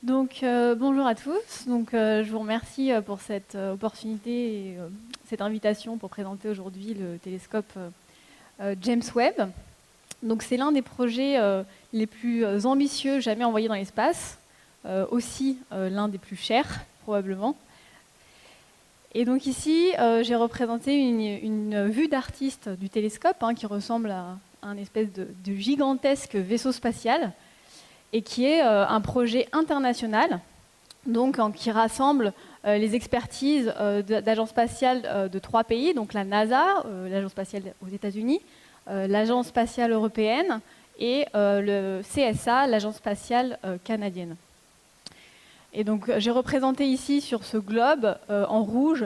Donc, bonjour à tous. Donc, je vous remercie pour cette opportunité et cette invitation pour présenter aujourd'hui le télescope James Webb. Donc, c'est l'un des projets les plus ambitieux jamais envoyés dans l'espace, aussi l'un des plus chers probablement. Et donc ici, j'ai représenté une vue d'artiste du télescope qui ressemble à un espèce de gigantesque vaisseau spatial, et qui est un projet international, donc qui rassemble les expertises d'agences spatiales de 3 pays, donc la NASA, l'agence spatiale aux États-Unis, l'agence spatiale européenne et le CSA, l'agence spatiale canadienne. Et donc j'ai représenté ici sur ce globe en rouge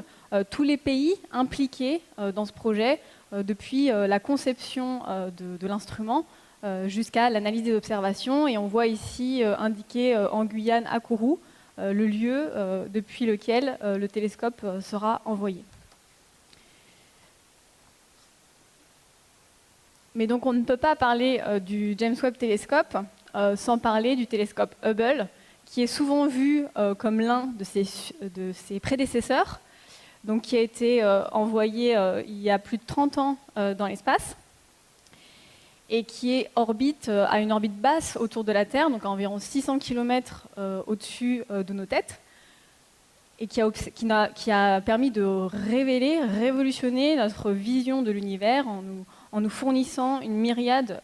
tous les pays impliqués dans ce projet depuis la conception de l'instrument jusqu'à l'analyse des observations. Et on voit ici indiqué en Guyane à Kourou le lieu depuis lequel le télescope sera envoyé. Mais donc on ne peut pas parler du James Webb Telescope sans parler du télescope Hubble, qui est souvent vu comme l'un de ses prédécesseurs, donc qui a été envoyé il y a plus de 30 ans dans l'espace, et qui a une orbite basse autour de la Terre, donc à environ 600 km au-dessus de nos têtes, et qui a permis de révolutionner notre vision de l'univers en nous fournissant une myriade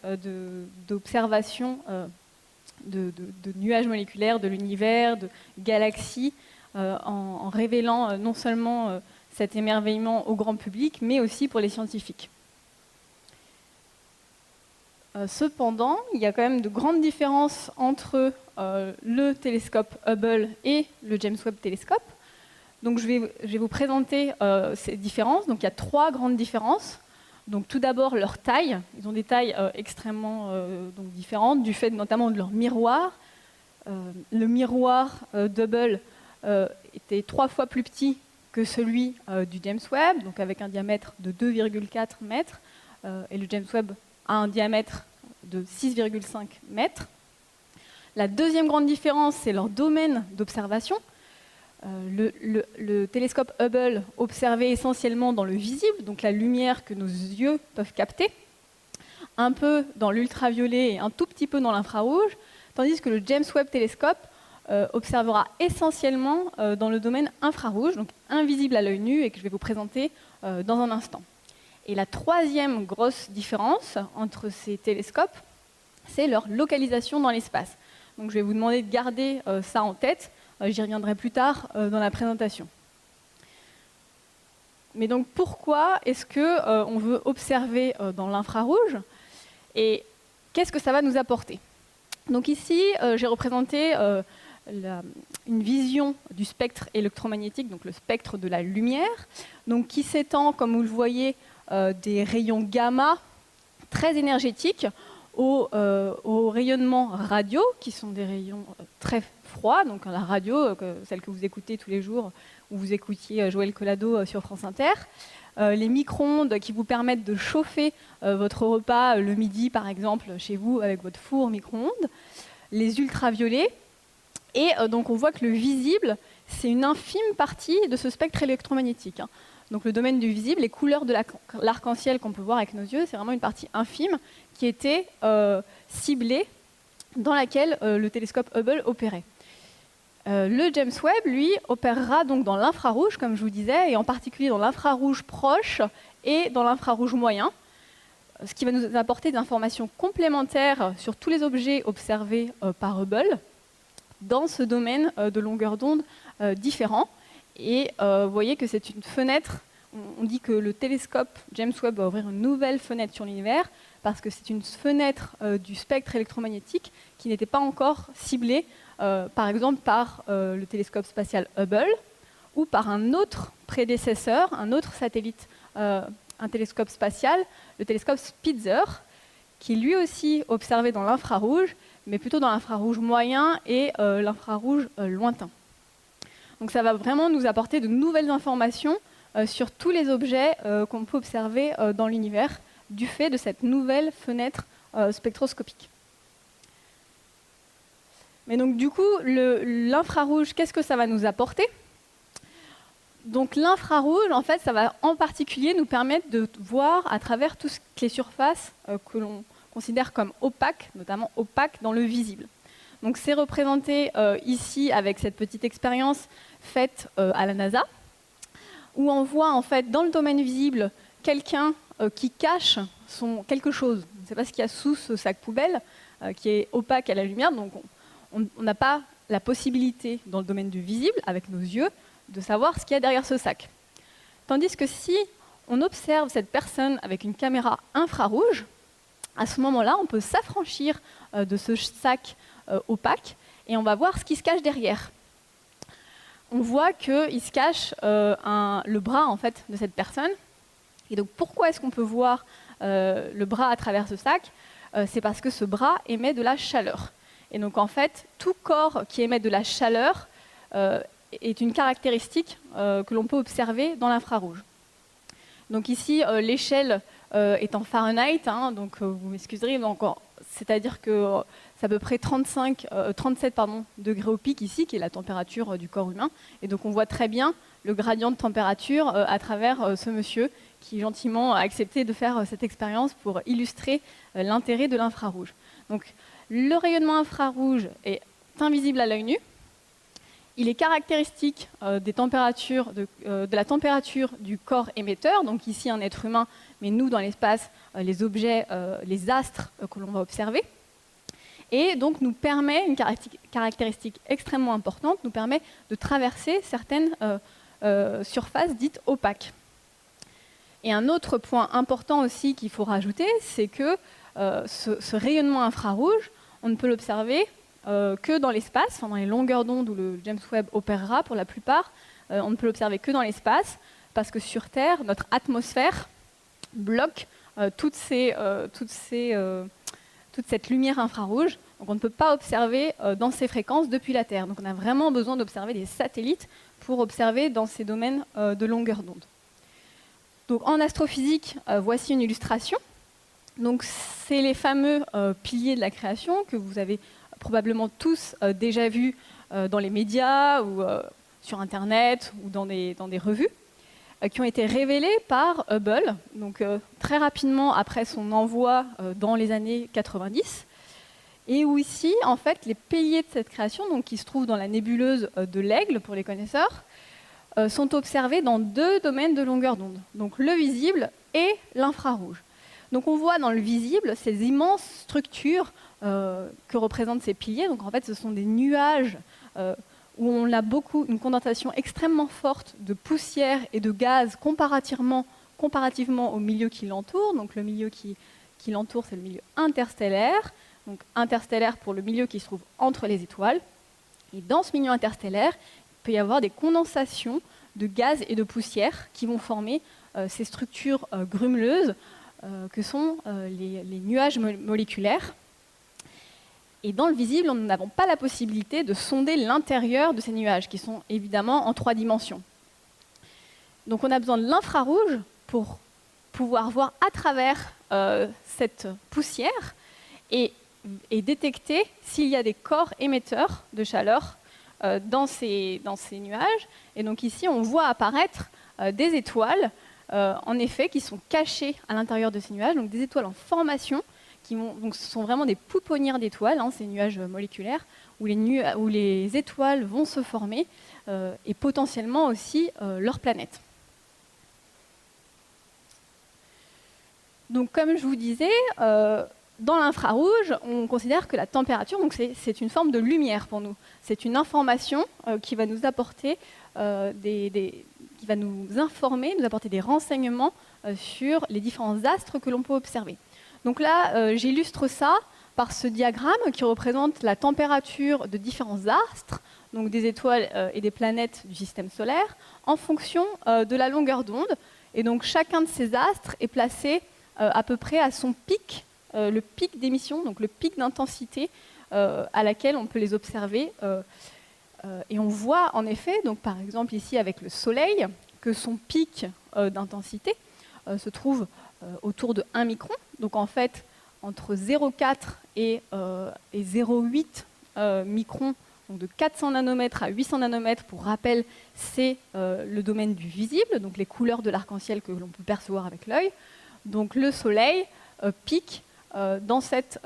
d'observations de nuages moléculaires, de l'univers, de galaxies, en révélant non seulement cet émerveillement au grand public, mais aussi pour les scientifiques. Cependant, il y a quand même de grandes différences entre le télescope Hubble et le James Webb Telescope. Donc je vais vous présenter ces différences. Donc il y a 3 grandes différences. Donc tout d'abord leur taille. Ils ont des tailles extrêmement différentes, du fait notamment de leur miroir. Le miroir d'Hubble était 3 fois plus petit que celui du James Webb, donc avec un diamètre de 2,4 mètres. Et le James Webb a un diamètre de 6,5 mètres. La deuxième grande différence, c'est leur domaine d'observation. Le télescope Hubble observait essentiellement dans le visible, donc la lumière que nos yeux peuvent capter, un peu dans l'ultraviolet et un tout petit peu dans l'infrarouge, tandis que le James Webb Telescope observera essentiellement dans le domaine infrarouge, donc invisible à l'œil nu et que je vais vous présenter dans un instant. Et la troisième grosse différence entre ces télescopes, c'est leur localisation dans l'espace. Donc je vais vous demander de garder ça en tête, j'y reviendrai plus tard dans la présentation. Mais donc pourquoi est-ce qu'on veut observer dans l'infrarouge et qu'est-ce que ça va nous apporter? Donc ici, j'ai représenté une vision du spectre électromagnétique, donc le spectre de la lumière, donc qui s'étend, comme vous le voyez, des rayons gamma très énergétiques au rayonnement radio, qui sont des rayons très froids. Donc la radio, celle que vous écoutez tous les jours, ou vous écoutiez Joël Collado sur France Inter, les micro-ondes qui vous permettent de chauffer votre repas le midi, par exemple, chez vous, avec votre four micro-ondes, les ultraviolets. Et donc on voit que le visible, c'est une infime partie de ce spectre électromagnétique. Donc le domaine du visible, les couleurs de l'arc-en-ciel qu'on peut voir avec nos yeux, c'est vraiment une partie infime qui était ciblée, dans laquelle le télescope Hubble opérait. Le James Webb, lui, opérera donc dans l'infrarouge, comme je vous disais, et en particulier dans l'infrarouge proche et dans l'infrarouge moyen, ce qui va nous apporter des informations complémentaires sur tous les objets observés par Hubble dans ce domaine de longueur d'onde différent. Et vous voyez que c'est une fenêtre. On dit que le télescope James Webb va ouvrir une nouvelle fenêtre sur l'univers parce que c'est une fenêtre du spectre électromagnétique qui n'était pas encore ciblée, par exemple par le télescope spatial Hubble ou par un autre prédécesseur, un autre satellite, un télescope spatial, le télescope Spitzer, qui est lui aussi observé dans l'infrarouge, mais plutôt dans l'infrarouge moyen et l'infrarouge lointain. Donc ça va vraiment nous apporter de nouvelles informations sur tous les objets qu'on peut observer dans l'univers du fait de cette nouvelle fenêtre spectroscopique. Mais donc du coup, l'infrarouge, qu'est-ce que ça va nous apporter? Donc l'infrarouge, en fait, ça va en particulier nous permettre de voir à travers toutes les surfaces que l'on considère comme opaques, notamment opaques dans le visible. Donc c'est représenté ici avec cette petite expérience faite à la NASA, où on voit en fait dans le domaine visible quelqu'un qui cache quelque chose. On ne sait pas ce qu'il y a sous ce sac poubelle qui est opaque à la lumière, donc on n'a pas la possibilité dans le domaine du visible, avec nos yeux, de savoir ce qu'il y a derrière ce sac. Tandis que si on observe cette personne avec une caméra infrarouge, à ce moment-là, on peut s'affranchir de ce sac opaque et on va voir ce qui se cache derrière. On voit qu'il se cache le bras en fait, de cette personne. Et donc pourquoi est-ce qu'on peut voir le bras à travers ce sac? C'est parce que ce bras émet de la chaleur. Et donc en fait, tout corps qui émet de la chaleur est une caractéristique que l'on peut observer dans l'infrarouge. Donc ici, l'échelle est en Fahrenheit, hein, donc vous m'excuserez, c'est-à-dire que c'est à peu près 37 degrés au pic ici, qui est la température du corps humain. Et donc on voit très bien le gradient de température à travers ce monsieur qui gentiment a accepté de faire cette expérience pour illustrer l'intérêt de l'infrarouge. Donc le rayonnement infrarouge est invisible à l'œil nu. Il est caractéristique des températures de la température du corps émetteur, donc ici un être humain, mais nous dans l'espace, les objets, les astres que l'on va observer. Et donc nous permet, une caractéristique extrêmement importante, nous permet de traverser certaines surfaces dites opaques. Et un autre point important aussi qu'il faut rajouter, c'est que ce rayonnement infrarouge, on ne peut l'observer que dans l'espace, dans les longueurs d'onde où le James Webb opérera pour la plupart. On ne peut l'observer que dans l'espace, parce que sur Terre, notre atmosphère bloque toute cette lumière infrarouge. Donc on ne peut pas observer dans ces fréquences depuis la Terre. Donc on a vraiment besoin d'observer des satellites pour observer dans ces domaines de longueur d'onde. Donc en astrophysique, voici une illustration. Donc c'est les fameux piliers de la création que vous avez probablement tous déjà vus dans les médias ou sur Internet ou dans des revues, qui ont été révélés par Hubble, donc très rapidement après son envoi dans les années 90, et où ici, en fait, les piliers de cette création, donc, qui se trouvent dans la nébuleuse de l'Aigle, pour les connaisseurs, sont observés dans deux domaines de longueur d'onde, donc le visible et l'infrarouge. Donc on voit dans le visible ces immenses structures que représentent ces piliers. Donc en fait, ce sont des nuages où on a une condensation extrêmement forte de poussière et de gaz comparativement au milieu qui l'entoure. Donc le milieu qui l'entoure, c'est le milieu interstellaire. Donc interstellaire pour le milieu qui se trouve entre les étoiles. Et dans ce milieu interstellaire, il peut y avoir des condensations de gaz et de poussière qui vont former ces structures grumeleuses que sont les nuages moléculaires. Et dans le visible, nous n'avons pas la possibilité de sonder l'intérieur de ces nuages, qui sont évidemment en 3 dimensions. Donc on a besoin de l'infrarouge pour pouvoir voir à travers cette poussière et détecter s'il y a des corps émetteurs de chaleur dans ces nuages. Et donc ici, on voit apparaître des étoiles, en effet, qui sont cachées à l'intérieur de ces nuages, donc des étoiles en formation, donc ce sont vraiment des pouponnières d'étoiles, hein, ces nuages moléculaires, où les étoiles vont se former, et potentiellement aussi leurs planètes. Donc comme je vous disais, dans l'infrarouge, on considère que la température, donc c'est une forme de lumière pour nous. C'est une information qui va nous apporter qui va nous informer, nous apporter des renseignements sur les différents astres que l'on peut observer. Donc là, j'illustre ça par ce diagramme qui représente la température de différents astres, donc des étoiles et des planètes du système solaire, en fonction de la longueur d'onde. Et donc chacun de ces astres est placé à peu près à son pic le pic d'émission, donc le pic d'intensité à laquelle on peut les observer. Et on voit en effet, donc par exemple ici avec le Soleil, que son pic d'intensité se trouve autour de 1 micron. Donc en fait, entre 0,4 et 0,8 microns, donc de 400 nanomètres à 800 nanomètres, pour rappel, c'est le domaine du visible, donc les couleurs de l'arc-en-ciel que l'on peut percevoir avec l'œil. Donc le Soleil pique dans cette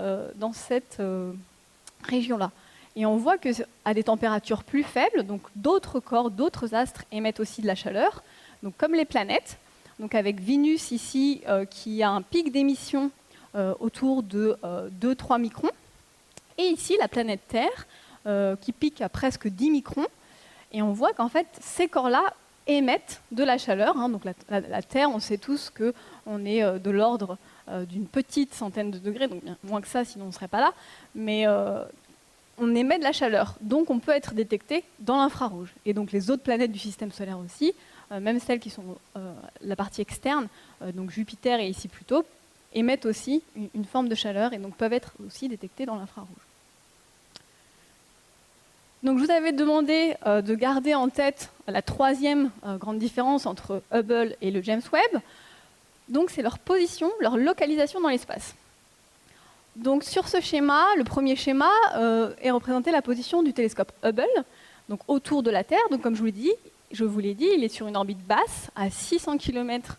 région-là. Et on voit qu'à des températures plus faibles, donc d'autres corps, d'autres astres émettent aussi de la chaleur, donc comme les planètes, donc avec Vénus ici qui a un pic d'émission autour de 2-3 microns, et ici la planète Terre qui pique à presque 10 microns, et on voit qu'en fait ces corps-là émettent de la chaleur, hein. Donc la Terre, on sait tous qu'on est de l'ordre d'une petite centaine de degrés, donc bien moins que ça sinon on ne serait pas là, mais on émet de la chaleur, donc on peut être détecté dans l'infrarouge. Et donc les autres planètes du système solaire aussi, même celles qui sont la partie externe, donc Jupiter et ici Pluton, émettent aussi une forme de chaleur et donc peuvent être aussi détectées dans l'infrarouge. Donc je vous avais demandé de garder en tête la troisième grande différence entre Hubble et le James Webb. Donc c'est leur position, leur localisation dans l'espace. Donc sur ce schéma, le premier schéma est représenté la position du télescope Hubble, donc autour de la Terre. Donc comme je vous l'ai dit, il est sur une orbite basse à 600 km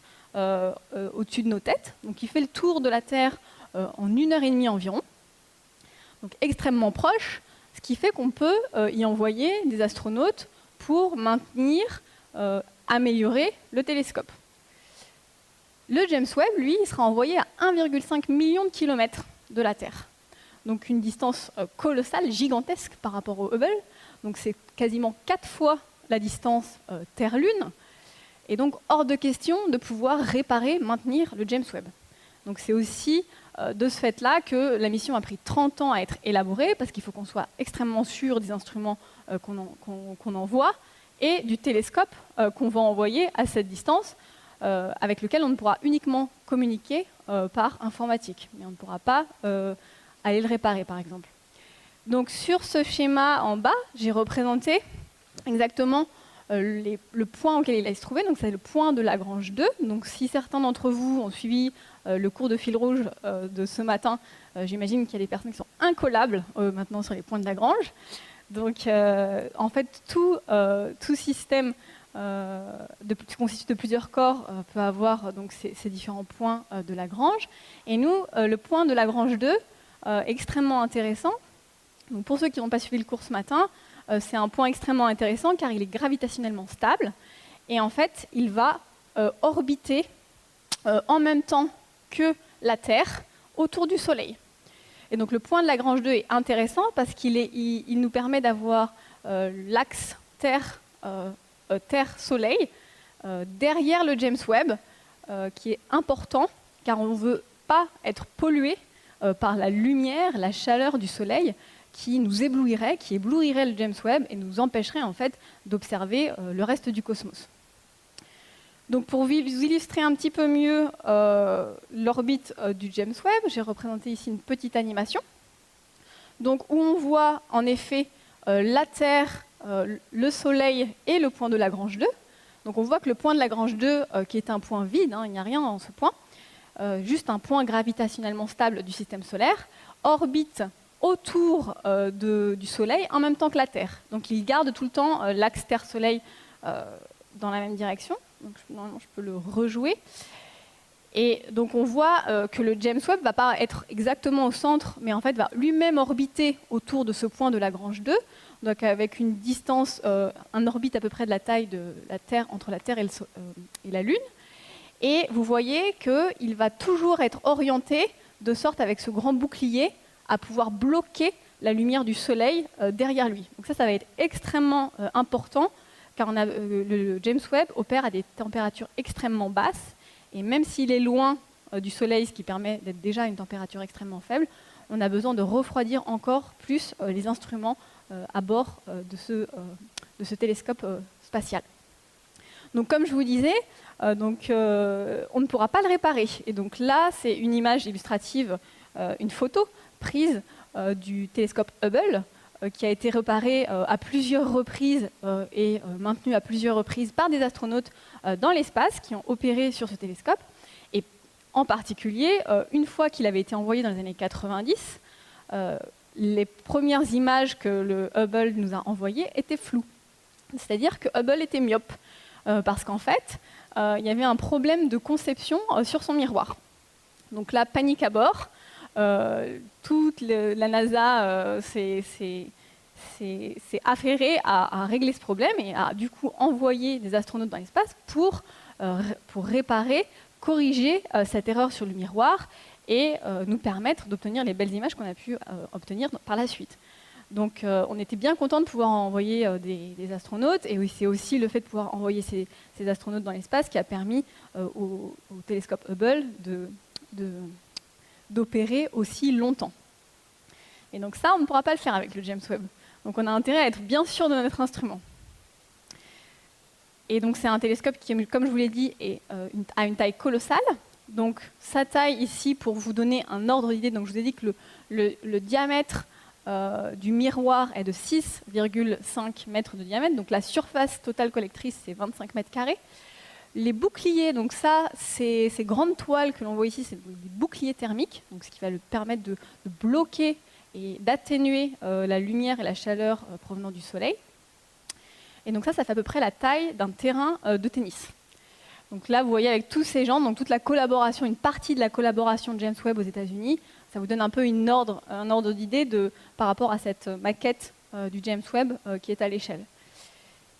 au-dessus de nos têtes. Donc il fait le tour de la Terre en 1h30 environ, donc extrêmement proche, ce qui fait qu'on peut y envoyer des astronautes pour améliorer le télescope. Le James Webb, lui, il sera envoyé à 1,5 million de kilomètres de la Terre. Donc une distance colossale, gigantesque par rapport au Hubble. Donc c'est quasiment 4 fois la distance Terre-Lune. Et donc hors de question de pouvoir réparer, maintenir le James Webb. Donc c'est aussi de ce fait-là que la mission a pris 30 ans à être élaborée, parce qu'il faut qu'on soit extrêmement sûr des instruments qu'on envoie et du télescope qu'on va envoyer à cette distance, avec lequel on ne pourra uniquement communiquer par informatique, mais on ne pourra pas aller le réparer, par exemple. Donc sur ce schéma en bas, j'ai représenté exactement le point auquel il allait se trouver. Donc c'est le point de Lagrange 2. Donc si certains d'entre vous ont suivi le cours de fil rouge de ce matin, j'imagine qu'il y a des personnes qui sont incollables maintenant sur les points de Lagrange. Donc en fait, tout système constitué de plusieurs corps peut avoir donc, ces différents points de Lagrange. Et nous, le point de Lagrange 2, extrêmement intéressant. Donc, pour ceux qui n'ont pas suivi le cours ce matin, c'est un point extrêmement intéressant car il est gravitationnellement stable. Et en fait, il va orbiter en même temps que la Terre autour du Soleil. Et donc le point de Lagrange 2 est intéressant parce qu'il nous permet d'avoir l'axe Terre-Soleil derrière le James Webb, qui est important car on ne veut pas être pollué par la lumière, la chaleur du Soleil qui nous éblouirait, qui éblouirait le James Webb et nous empêcherait en fait d'observer le reste du cosmos. Donc pour vous illustrer un petit peu mieux l'orbite du James Webb, j'ai représenté ici une petite animation. Donc où on voit en effet la Terre, le Soleil et le point de Lagrange 2. Donc on voit que le point de Lagrange 2, qui est un point vide, hein, il n'y a rien dans ce point, juste un point gravitationnellement stable du système solaire, orbite autour du Soleil en même temps que la Terre. Donc il garde tout le temps l'axe Terre-Soleil dans la même direction. Donc normalement je peux le rejouer. Et donc on voit que le James Webb ne va pas être exactement au centre, mais en fait va lui-même orbiter autour de ce point de Lagrange 2, donc avec une distance, un orbite à peu près de la taille de la Terre, entre la Terre et la Lune. Et vous voyez qu'il va toujours être orienté de sorte, avec ce grand bouclier, à pouvoir bloquer la lumière du Soleil derrière lui. Donc ça va être extrêmement important, car le James Webb opère à des températures extrêmement basses, et même s'il est loin du Soleil, ce qui permet d'être déjà à une température extrêmement faible, on a besoin de refroidir encore plus les instruments à bord de ce télescope spatial. Donc comme je vous disais, on ne pourra pas le réparer. Et donc là, c'est une image illustrative une photo prise du télescope Hubble, qui a été réparé à plusieurs reprises et maintenu à plusieurs reprises par des astronautes dans l'espace qui ont opéré sur ce télescope. Et en particulier, une fois qu'il avait été envoyé dans les années 90, les premières images que le Hubble nous a envoyées étaient floues. C'est-à-dire que Hubble était myope, parce qu'en fait, il y avait un problème de conception sur son miroir. Donc là, panique à bord. Toute la NASA s'est affairée à régler ce problème et a du coup envoyé des astronautes dans l'espace pour réparer, corriger cette erreur sur le miroir et nous permettre d'obtenir les belles images qu'on a pu obtenir par la suite. Donc on était bien content de pouvoir envoyer des astronautes, et c'est aussi le fait de pouvoir envoyer ces astronautes dans l'espace qui a permis au télescope Hubble d'opérer aussi longtemps. Et donc ça, on ne pourra pas le faire avec le James Webb. Donc on a intérêt à être bien sûr de notre instrument. Et donc c'est un télescope qui, comme je vous l'ai dit, a une taille colossale. Donc sa taille ici, pour vous donner un ordre d'idée, donc je vous ai dit que le diamètre du miroir est de 6,5 mètres de diamètre. Donc la surface totale collectrice, c'est 25 mètres carrés. Les boucliers, donc ça, ces grandes toiles que l'on voit ici, c'est des boucliers thermiques, donc ce qui va le permettre de bloquer et d'atténuer la lumière et la chaleur provenant du soleil. Et donc ça fait à peu près la taille d'un terrain de tennis. Donc là, vous voyez avec tous ces gens, donc toute la collaboration, une partie de la collaboration de James Webb aux États-Unis, ça vous donne un peu un ordre d'idée par rapport à cette maquette du James Webb qui est à l'échelle.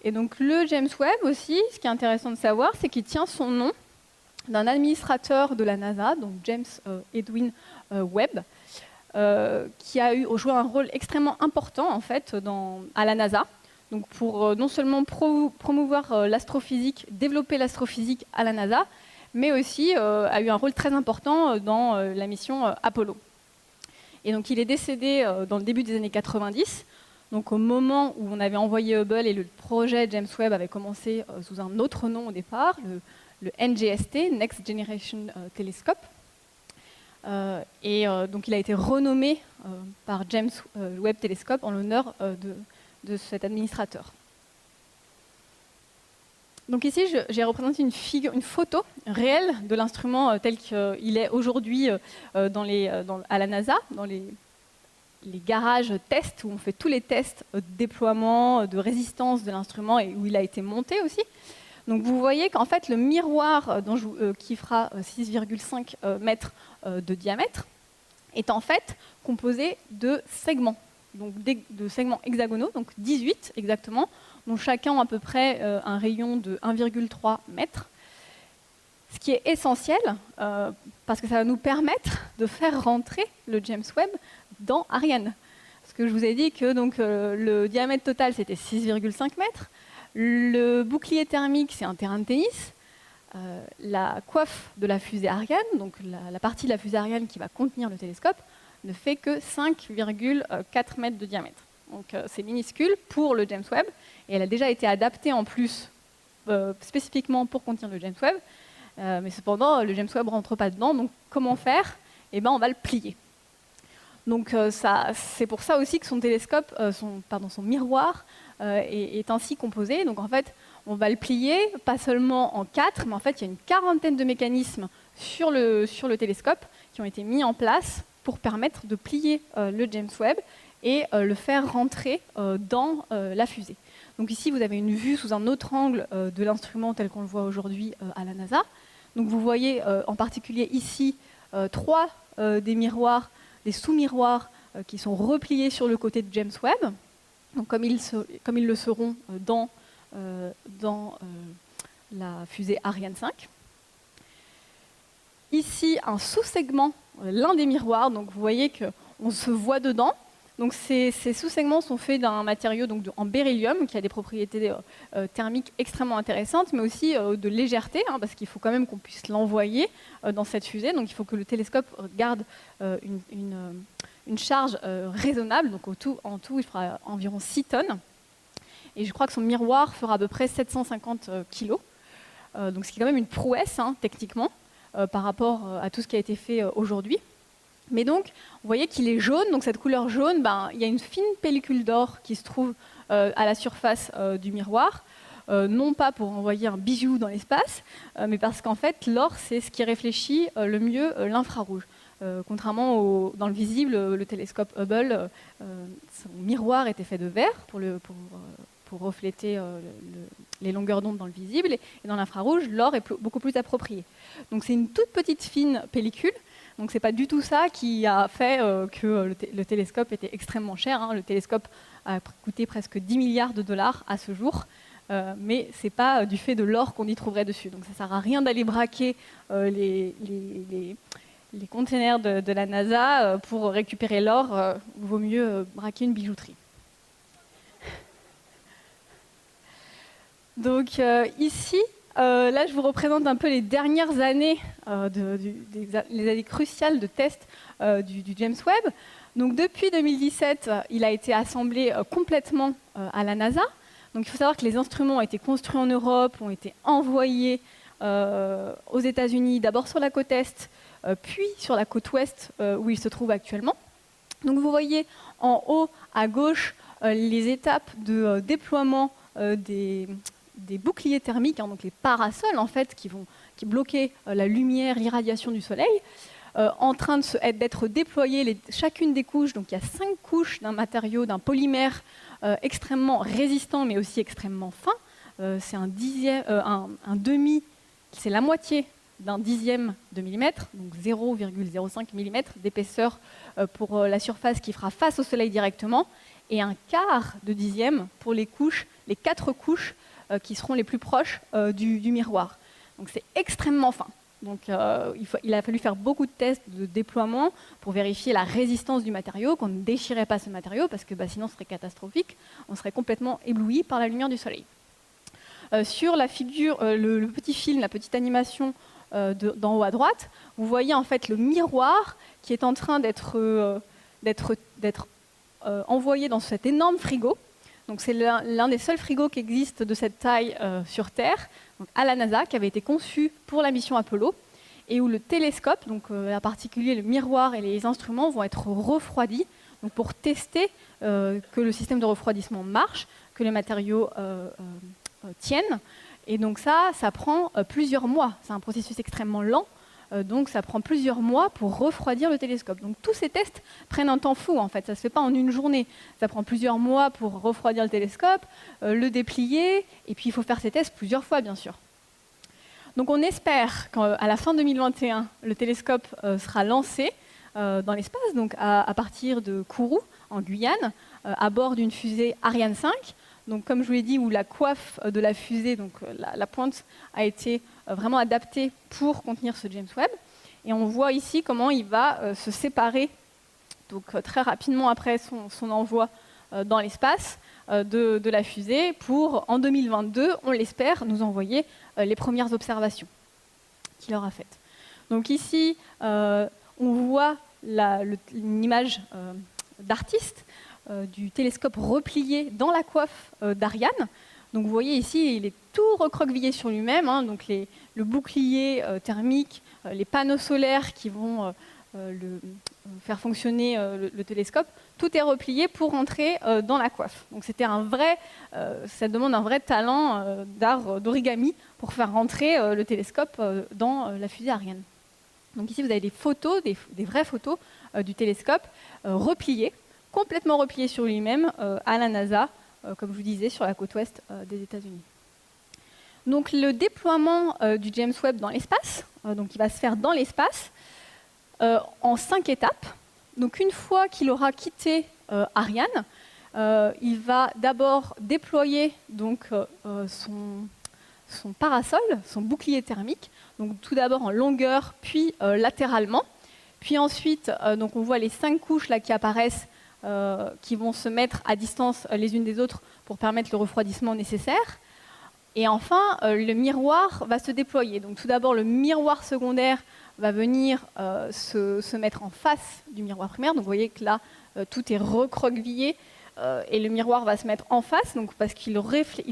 Et donc le James Webb aussi, ce qui est intéressant de savoir, c'est qu'il tient son nom d'un administrateur de la NASA, donc James Edwin Webb, qui a joué un rôle extrêmement important en fait à la NASA. Donc pour non seulement promouvoir l'astrophysique, développer l'astrophysique à la NASA, mais aussi a eu un rôle très important dans la mission Apollo. Et donc il est décédé dans le début des années 90, donc au moment où on avait envoyé Hubble et le projet James Webb avait commencé sous un autre nom au départ, le NGST, Next Generation Telescope. Donc il a été renommé par James Webb Telescope en l'honneur de cet administrateur. Donc ici, j'ai représenté une photo réelle de l'instrument tel qu'il est aujourd'hui à la NASA, dans les garages tests, où on fait tous les tests de déploiement, de résistance de l'instrument et où il a été monté aussi. Donc vous voyez qu'en fait, le miroir qui fera 6,5 mètres de diamètre est en fait composé de segments. Donc de segments hexagonaux, donc 18 exactement, dont chacun a à peu près un rayon de 1,3 mètre. Ce qui est essentiel, parce que ça va nous permettre de faire rentrer le James Webb dans Ariane. Parce que je vous ai dit que donc, le diamètre total, c'était 6,5 mètres. Le bouclier thermique, c'est un terrain de tennis. La coiffe de la fusée Ariane, donc la partie de la fusée Ariane qui va contenir le télescope, ne fait que 5,4 mètres de diamètre. Donc c'est minuscule pour le James Webb, et elle a déjà été adaptée en plus spécifiquement pour contenir le James Webb, mais cependant le James Webb ne rentre pas dedans, donc comment faire? Eh ben, on va le plier. Donc c'est pour ça aussi que son télescope, son miroir est ainsi composé. Donc en fait, on va le plier, pas seulement en 4, mais en fait il y a une quarantaine de mécanismes sur le télescope qui ont été mis en place pour permettre de plier le James Webb et le faire rentrer dans la fusée. Donc ici, vous avez une vue sous un autre angle de l'instrument tel qu'on le voit aujourd'hui à la NASA. Donc vous voyez en particulier ici 3 des miroirs, des sous-miroirs qui sont repliés sur le côté de James Webb, donc comme ils le seront dans la fusée Ariane 5. Ici, un sous-segment, l'un des miroirs, donc vous voyez qu'on se voit dedans. Donc ces sous-segments sont faits d'un matériau en beryllium qui a des propriétés thermiques extrêmement intéressantes, mais aussi de légèreté, parce qu'il faut quand même qu'on puisse l'envoyer dans cette fusée. Donc il faut que le télescope garde une charge raisonnable. Donc en tout, il fera environ 6 tonnes. Et je crois que son miroir fera à peu près 750 kilos. Donc ce qui est quand même une prouesse, techniquement, par rapport à tout ce qui a été fait aujourd'hui. Mais donc, vous voyez qu'il est jaune, donc cette couleur jaune, il y a une fine pellicule d'or qui se trouve à la surface du miroir, non pas pour envoyer un bijou dans l'espace, mais parce qu'en fait, l'or, c'est ce qui réfléchit le mieux l'infrarouge. Contrairement dans le visible, le télescope Hubble, son miroir était fait de verre pour refléter les longueurs d'onde dans le visible, et dans l'infrarouge, l'or est beaucoup plus approprié. Donc c'est une toute petite fine pellicule. Donc c'est pas du tout ça qui a fait que le télescope était extrêmement cher, hein. Le télescope a coûté presque 10 milliards de dollars à ce jour, mais c'est pas du fait de l'or qu'on y trouverait dessus. Donc ça sert à rien d'aller braquer les containers de la NASA pour récupérer l'or. Il vaut mieux braquer une bijouterie. Donc ici, là, je vous représente un peu les dernières années, les années cruciales de test du James Webb. Donc, depuis 2017, il a été assemblé complètement à la NASA. Donc, il faut savoir que les instruments ont été construits en Europe, ont été envoyés aux États-Unis, d'abord sur la côte Est, puis sur la côte Ouest, où il se trouve actuellement. Donc, vous voyez en haut à gauche les étapes de déploiement des boucliers thermiques, hein, donc les parasols en fait, qui bloquaient la lumière, l'irradiation du soleil, en train d'être déployés, chacune des couches. Donc il y a 5 couches d'un matériau, d'un polymère extrêmement résistant, mais aussi extrêmement fin. C'est c'est la moitié d'un dixième de millimètre, donc 0,05 mm d'épaisseur pour la surface qui fera face au soleil directement, et un quart de dixième pour les 4 couches qui seront les plus proches du miroir. Donc c'est extrêmement fin. Donc il a fallu faire beaucoup de tests de déploiement pour vérifier la résistance du matériau, qu'on ne déchirait pas ce matériau, parce que sinon ce serait catastrophique, on serait complètement ébloui par la lumière du soleil. Sur la figure, le petit film, la petite animation d'en haut à droite, vous voyez en fait le miroir qui est en train d'être envoyé dans cet énorme frigo. Donc c'est l'un des seuls frigos qui existent de cette taille sur Terre, donc à la NASA, qui avait été conçu pour la mission Apollo, et où le télescope, donc en particulier le miroir et les instruments, vont être refroidis, donc pour tester que le système de refroidissement marche, que les matériaux tiennent. Et donc ça prend plusieurs mois. C'est un processus extrêmement lent. Donc ça prend plusieurs mois pour refroidir le télescope. Donc tous ces tests prennent un temps fou en fait, ça ne se fait pas en une journée. Ça prend plusieurs mois pour refroidir le télescope, le déplier, et puis il faut faire ces tests plusieurs fois bien sûr. Donc on espère qu'à la fin 2021, le télescope sera lancé dans l'espace, donc à partir de Kourou, en Guyane, à bord d'une fusée Ariane 5. Donc, comme je vous l'ai dit, où la coiffe de la fusée, donc la pointe, a été vraiment adaptée pour contenir ce James Webb. Et on voit ici comment il va se séparer, donc très rapidement après son envoi dans l'espace, de la fusée, pour, en 2022, on l'espère, nous envoyer les premières observations qu'il aura faites. Donc ici, on voit une image d'artiste, du télescope replié dans la coiffe d'Ariane. Donc vous voyez ici, il est tout recroquevillé sur lui-même, hein, donc le bouclier thermique, les panneaux solaires qui vont faire fonctionner le télescope, tout est replié pour entrer dans la coiffe. Donc ça demande un vrai talent d'art d'origami pour faire rentrer le télescope dans la fusée Ariane. Donc ici vous avez des photos, des vraies photos du télescope replié, complètement replié sur lui-même à la NASA, comme je vous disais, sur la côte ouest des États-Unis. Donc le déploiement du James Webb dans l'espace, donc il va se faire dans l'espace en 5 étapes. Donc une fois qu'il aura quitté Ariane, il va d'abord déployer donc, son parasol, son bouclier thermique, donc tout d'abord en longueur, puis latéralement. Puis ensuite, donc on voit les 5 couches là, qui apparaissent, qui vont se mettre à distance les unes des autres pour permettre le refroidissement nécessaire. Et enfin, le miroir va se déployer. Donc tout d'abord, le miroir secondaire va venir se mettre en face du miroir primaire. Donc vous voyez que là, tout est recroquevillé et le miroir va se mettre en face, donc, parce qu'il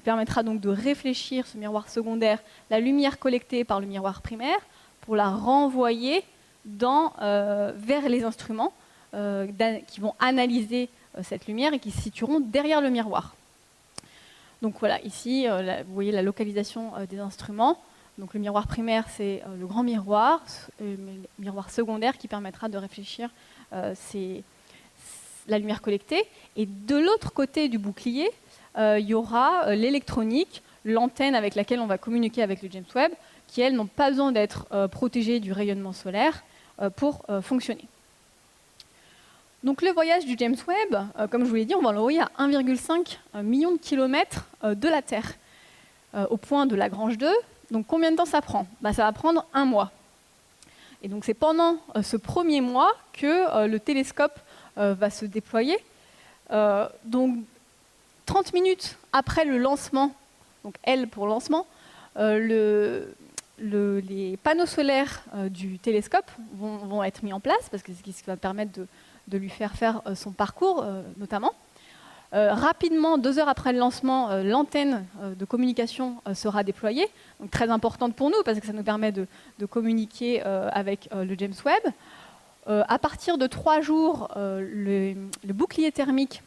permettra donc de réfléchir, ce miroir secondaire, la lumière collectée par le miroir primaire pour la renvoyer vers les instruments qui vont analyser cette lumière et qui se situeront derrière le miroir. Donc voilà, ici, vous voyez la localisation des instruments. Donc le miroir primaire, c'est le grand miroir. Le miroir secondaire qui permettra de réfléchir, c'est la lumière collectée. Et de l'autre côté du bouclier, il y aura l'électronique, l'antenne avec laquelle on va communiquer avec le James Webb, qui, elles, n'ont pas besoin d'être protégées du rayonnement solaire pour fonctionner. Donc le voyage du James Webb, comme je vous l'ai dit, on va l'envoyer à 1,5 million de kilomètres de la Terre, au point de Lagrange 2. Donc combien de temps ça prend? Ça va prendre 1 mois. Et donc c'est pendant ce premier mois que le télescope va se déployer. Donc 30 minutes après le lancement, donc L pour lancement, les panneaux solaires du télescope vont être mis en place, parce que c'est ce qui va permettre de lui faire son parcours, notamment. Rapidement, 2 heures après le lancement, l'antenne de communication sera déployée, donc très importante pour nous, parce que ça nous permet de communiquer avec le James Webb. À partir de 3 jours, le bouclier thermique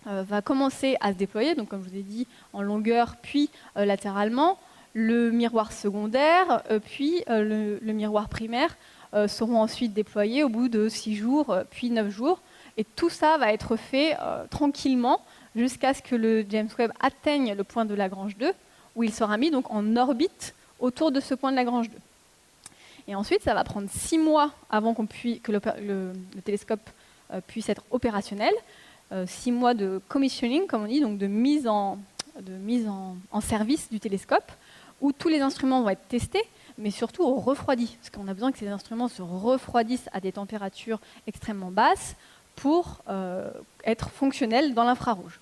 va commencer à se déployer, donc comme je vous ai dit, en longueur, puis latéralement. Le miroir secondaire, puis le miroir primaire seront ensuite déployés au bout de 6 jours, puis 9 jours. Et tout ça va être fait tranquillement jusqu'à ce que le James Webb atteigne le point de Lagrange 2, où il sera mis donc en orbite autour de ce point de Lagrange 2. Et ensuite, ça va prendre 6 mois avant que le télescope puisse être opérationnel. 6 mois de commissioning, comme on dit, donc de mise en service du télescope, où tous les instruments vont être testés, mais surtout refroidis, parce qu'on a besoin que ces instruments se refroidissent à des températures extrêmement basses pour être fonctionnels dans l'infrarouge.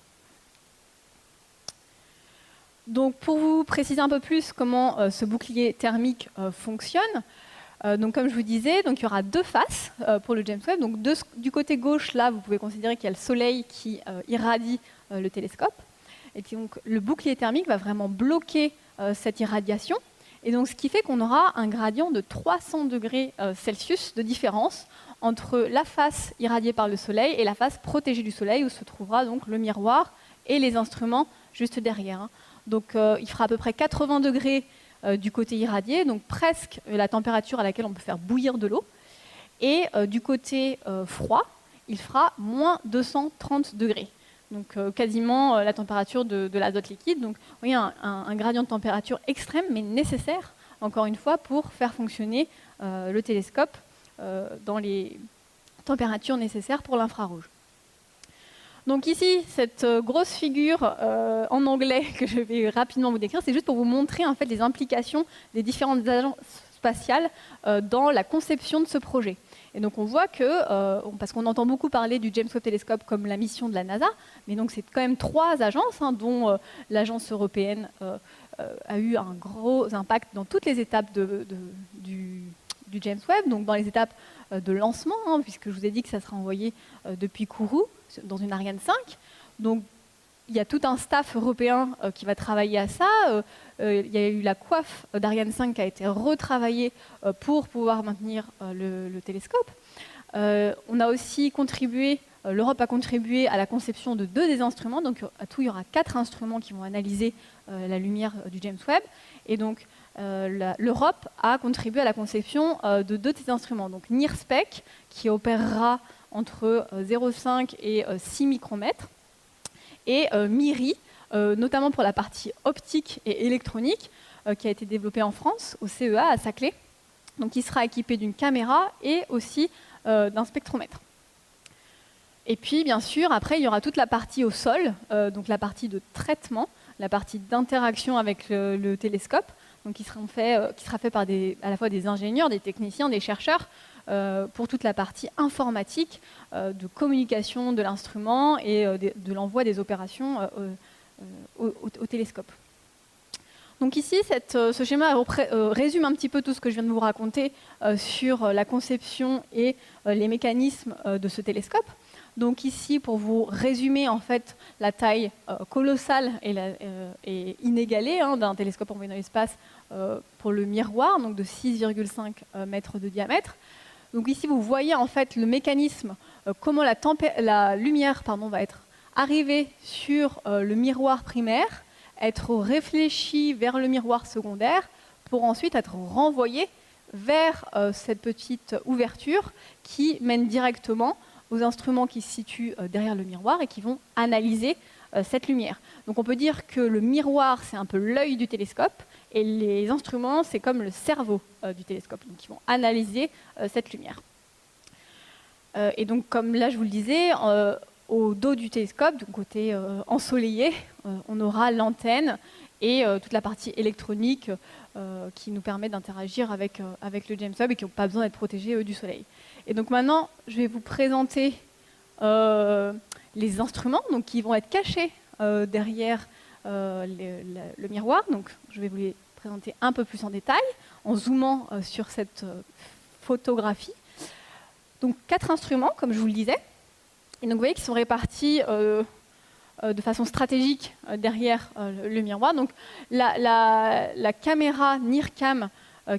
Donc pour vous préciser un peu plus comment ce bouclier thermique fonctionne, donc comme je vous disais, donc il y aura 2 faces pour le James Webb. Donc du côté gauche, là, vous pouvez considérer qu'il y a le Soleil qui irradie le télescope. Et donc le bouclier thermique va vraiment bloquer cette irradiation. Et donc ce qui fait qu'on aura un gradient de 300 degrés Celsius de différence entre la face irradiée par le Soleil et la face protégée du Soleil, où se trouvera donc le miroir et les instruments juste derrière. Donc il fera à peu près 80 degrés du côté irradié, donc presque la température à laquelle on peut faire bouillir de l'eau. Et du côté froid, il fera moins 230 degrés. Donc quasiment la température de l'azote liquide. Donc vous voyez un gradient de température extrême, mais nécessaire, encore une fois, pour faire fonctionner le télescope dans les températures nécessaires pour l'infrarouge. Donc ici, cette grosse figure en anglais que je vais rapidement vous décrire, c'est juste pour vous montrer en fait les implications des différentes agences spatiales dans la conception de ce projet. Et donc on voit que, parce qu'on entend beaucoup parler du James Webb Telescope comme la mission de la NASA, mais donc c'est quand même 3 agences, dont l'agence européenne a eu un gros impact dans toutes les étapes du James Webb, donc dans les étapes de lancement, puisque je vous ai dit que ça sera envoyé depuis Kourou, dans une Ariane 5. Donc il y a tout un staff européen qui va travailler à ça. Il y a eu la coiffe d'Ariane 5 qui a été retravaillée pour pouvoir maintenir le télescope. On a aussi contribué, l'Europe a contribué à la conception de 2 des instruments. Donc à tout, il y aura 4 instruments qui vont analyser la lumière du James Webb. Et donc l'Europe a contribué à la conception de 2 de ces instruments. Donc NIRSPEC, qui opérera entre 0,5 et 6 micromètres, et MIRI, notamment pour la partie optique et électronique, qui a été développée en France, au CEA, à Saclay. Donc il sera équipé d'une caméra et aussi d'un spectromètre. Et puis, bien sûr, après, il y aura toute la partie au sol, donc la partie de traitement, la partie d'interaction avec le télescope, donc qui sera fait par à la fois des ingénieurs, des techniciens, des chercheurs, pour toute la partie informatique de communication de l'instrument et de l'envoi des opérations au télescope. Donc ici, ce schéma résume un petit peu tout ce que je viens de vous raconter sur la conception et les mécanismes de ce télescope. Donc ici, pour vous résumer en fait la taille colossale et inégalée d'un télescope envoyé dans l'espace pour le miroir, donc de 6,5 mètres de diamètre. Donc ici, vous voyez en fait le mécanisme, comment la lumière va être arrivée sur le miroir primaire, être réfléchie vers le miroir secondaire, pour ensuite être renvoyée vers cette petite ouverture qui mène directement aux instruments qui se situent derrière le miroir et qui vont analyser cette lumière. Donc on peut dire que le miroir, c'est un peu l'œil du télescope, et les instruments, c'est comme le cerveau du télescope, donc ils vont analyser cette lumière. Et donc, comme là je vous le disais, au dos du télescope, du côté ensoleillé, on aura l'antenne et toute la partie électronique qui nous permet d'interagir avec le James Webb et qui n'ont pas besoin d'être protégés du soleil. Et donc maintenant, je vais vous présenter les instruments donc, qui vont être cachés derrière le miroir. Donc, je vais vous les présenter un peu plus en détail en zoomant sur cette photographie. Donc 4 instruments, comme je vous le disais. Et donc vous voyez qu'ils sont répartis de façon stratégique derrière le miroir. Donc la caméra NIRCam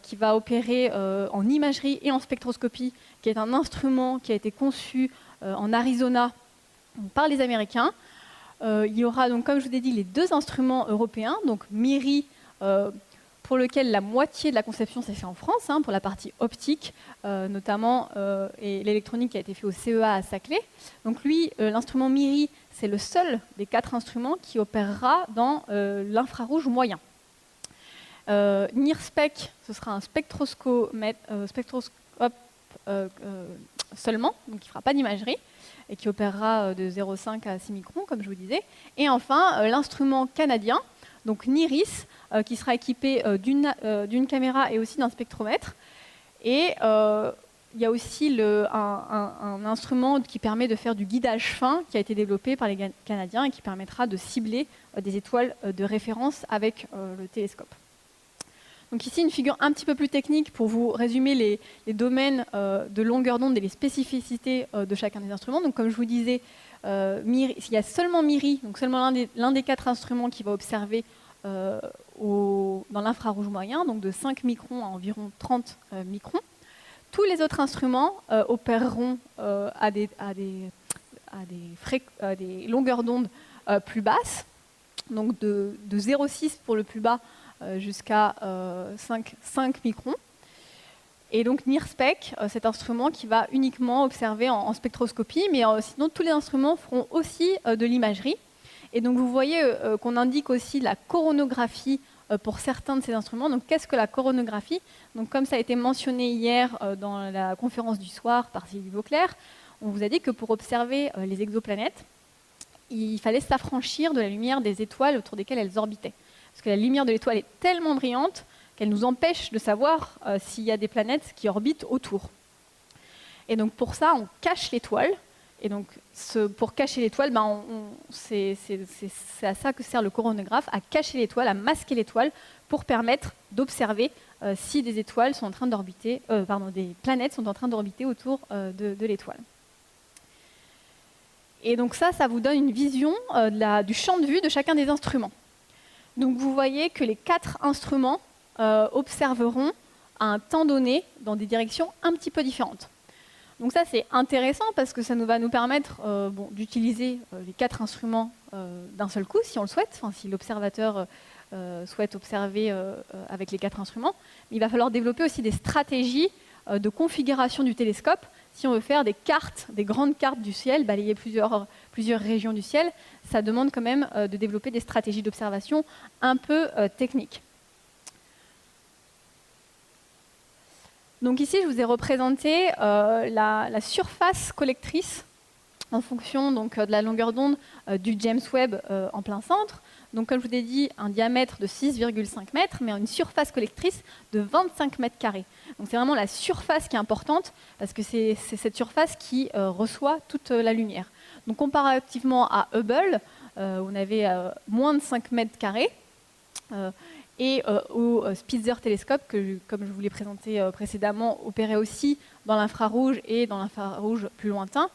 qui va opérer en imagerie et en spectroscopie, qui est un instrument qui a été conçu en Arizona par les Américains. Il y aura donc, comme je vous ai dit, les 2 instruments européens, donc MIRI, pour lequel la moitié de la conception s'est faite en France, pour la partie optique notamment, et l'électronique qui a été fait au CEA à Saclay. Donc lui, l'instrument MIRI, c'est le seul des 4 instruments qui opérera dans l'infrarouge moyen. NIRSPEC, ce sera un spectroscope seulement, donc qui ne fera pas d'imagerie, et qui opérera de 0,5 à 6 microns, comme je vous disais. Et enfin, l'instrument canadien, donc NIRIS, qui sera équipé d'une caméra et aussi d'un spectromètre. Et il y a aussi un instrument qui permet de faire du guidage fin, qui a été développé par les Canadiens et qui permettra de cibler des étoiles de référence avec le télescope. Donc ici, une figure un petit peu plus technique pour vous résumer les domaines de longueur d'onde et les spécificités de chacun des instruments. Donc comme je vous disais, il y a seulement MIRI, donc seulement l'un des 4 instruments qui va observer dans l'infrarouge moyen, donc de 5 microns à environ 30 microns. Tous les autres instruments opéreront à des longueurs d'onde plus basses, donc de 0,6 pour le plus bas jusqu'à 5 microns. Et donc NIRSPEC, cet instrument qui va uniquement observer en spectroscopie, mais sinon tous les instruments feront aussi de l'imagerie. Et donc vous voyez qu'on indique aussi la coronographie pour certains de ces instruments. Donc qu'est-ce que la coronographie? Donc comme ça a été mentionné hier dans la conférence du soir par Sylvie Vauclair, on vous a dit que pour observer les exoplanètes, il fallait s'affranchir de la lumière des étoiles autour desquelles elles orbitaient. Parce que la lumière de l'étoile est tellement brillante qu'elle nous empêche de savoir s'il y a des planètes qui orbitent autour. Et donc pour ça, on cache l'étoile. Et donc pour cacher l'étoile, c'est à ça que sert le coronographe, à cacher l'étoile, à masquer l'étoile, pour permettre d'observer si des étoiles sont en train d'orbiter, des planètes sont en train d'orbiter autour de l'étoile. Et donc ça vous donne une vision du champ de vue de chacun des instruments. Donc vous voyez que les 4 instruments observeront à un temps donné dans des directions un petit peu différentes. Donc ça c'est intéressant parce que ça va nous permettre d'utiliser les 4 instruments d'un seul coup si on le souhaite, si l'observateur souhaite observer avec les 4 instruments. Mais il va falloir développer aussi des stratégies de configuration du télescope si on veut faire des grandes cartes du ciel, balayer plusieurs régions du ciel. Ça demande quand même de développer des stratégies d'observation un peu techniques. Donc ici, je vous ai représenté la surface collectrice en fonction donc, de la longueur d'onde du James Webb en plein centre. Donc comme je vous ai dit, un diamètre de 6,5 mètres, mais une surface collectrice de 25 mètres carrés. Donc c'est vraiment la surface qui est importante, parce que c'est cette surface qui reçoit toute la lumière. Donc comparativement à Hubble, où on avait moins de 5 mètres carrés, et au Spitzer télescope, que, comme je vous l'ai présenté précédemment, opérait aussi dans l'infrarouge et dans l'infrarouge plus lointain,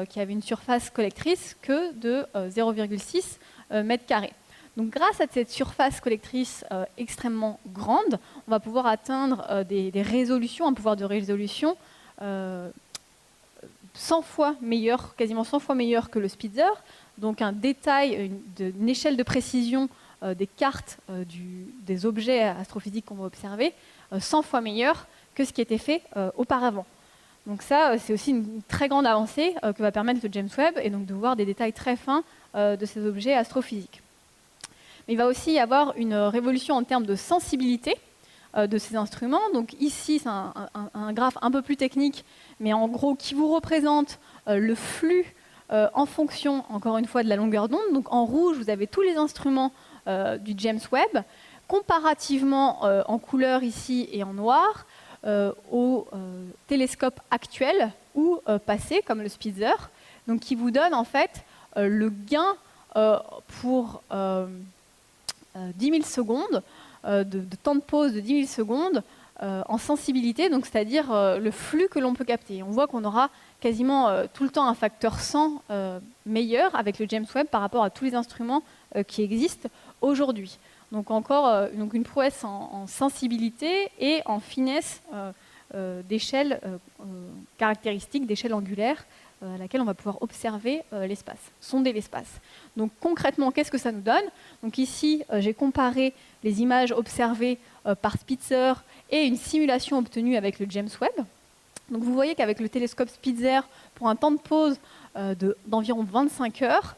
qui avait une surface collectrice que de 0,6 mètres carrés. Donc grâce à cette surface collectrice extrêmement grande, on va pouvoir atteindre des résolutions, un pouvoir de résolution 100 fois meilleur, quasiment 100 fois meilleur que le Spitzer. Donc un détail, une échelle de précision des cartes des objets astrophysiques qu'on va observer, 100 fois meilleur que ce qui était fait auparavant. Donc ça, c'est aussi une très grande avancée que va permettre le James Webb, et donc de voir des détails très fins de ces objets astrophysiques. Mais il va aussi y avoir une révolution en termes de sensibilité de ces instruments. Donc ici, c'est un graphe un peu plus technique, mais en gros qui vous représente le flux en fonction, encore une fois, de la longueur d'onde. Donc en rouge, vous avez tous les instruments du James Webb, comparativement en couleur ici et en noir, au télescope actuel ou passé, comme le Spitzer, donc qui vous donne en fait le gain pour 10 000 secondes, de temps de pause de 10 000 secondes en sensibilité, donc c'est-à-dire le flux que l'on peut capter. On voit qu'on aura quasiment tout le temps un facteur 100 meilleur avec le James Webb par rapport à tous les instruments qui existent aujourd'hui. Donc encore donc une prouesse en sensibilité et en finesse d'échelle caractéristique, d'échelle angulaire, à laquelle on va pouvoir observer l'espace, sonder l'espace. Donc concrètement, qu'est-ce que ça nous donne? Donc ici, j'ai comparé les images observées par Spitzer et une simulation obtenue avec le James Webb. Donc vous voyez qu'avec le télescope Spitzer, pour un temps de pause d'environ 25 heures,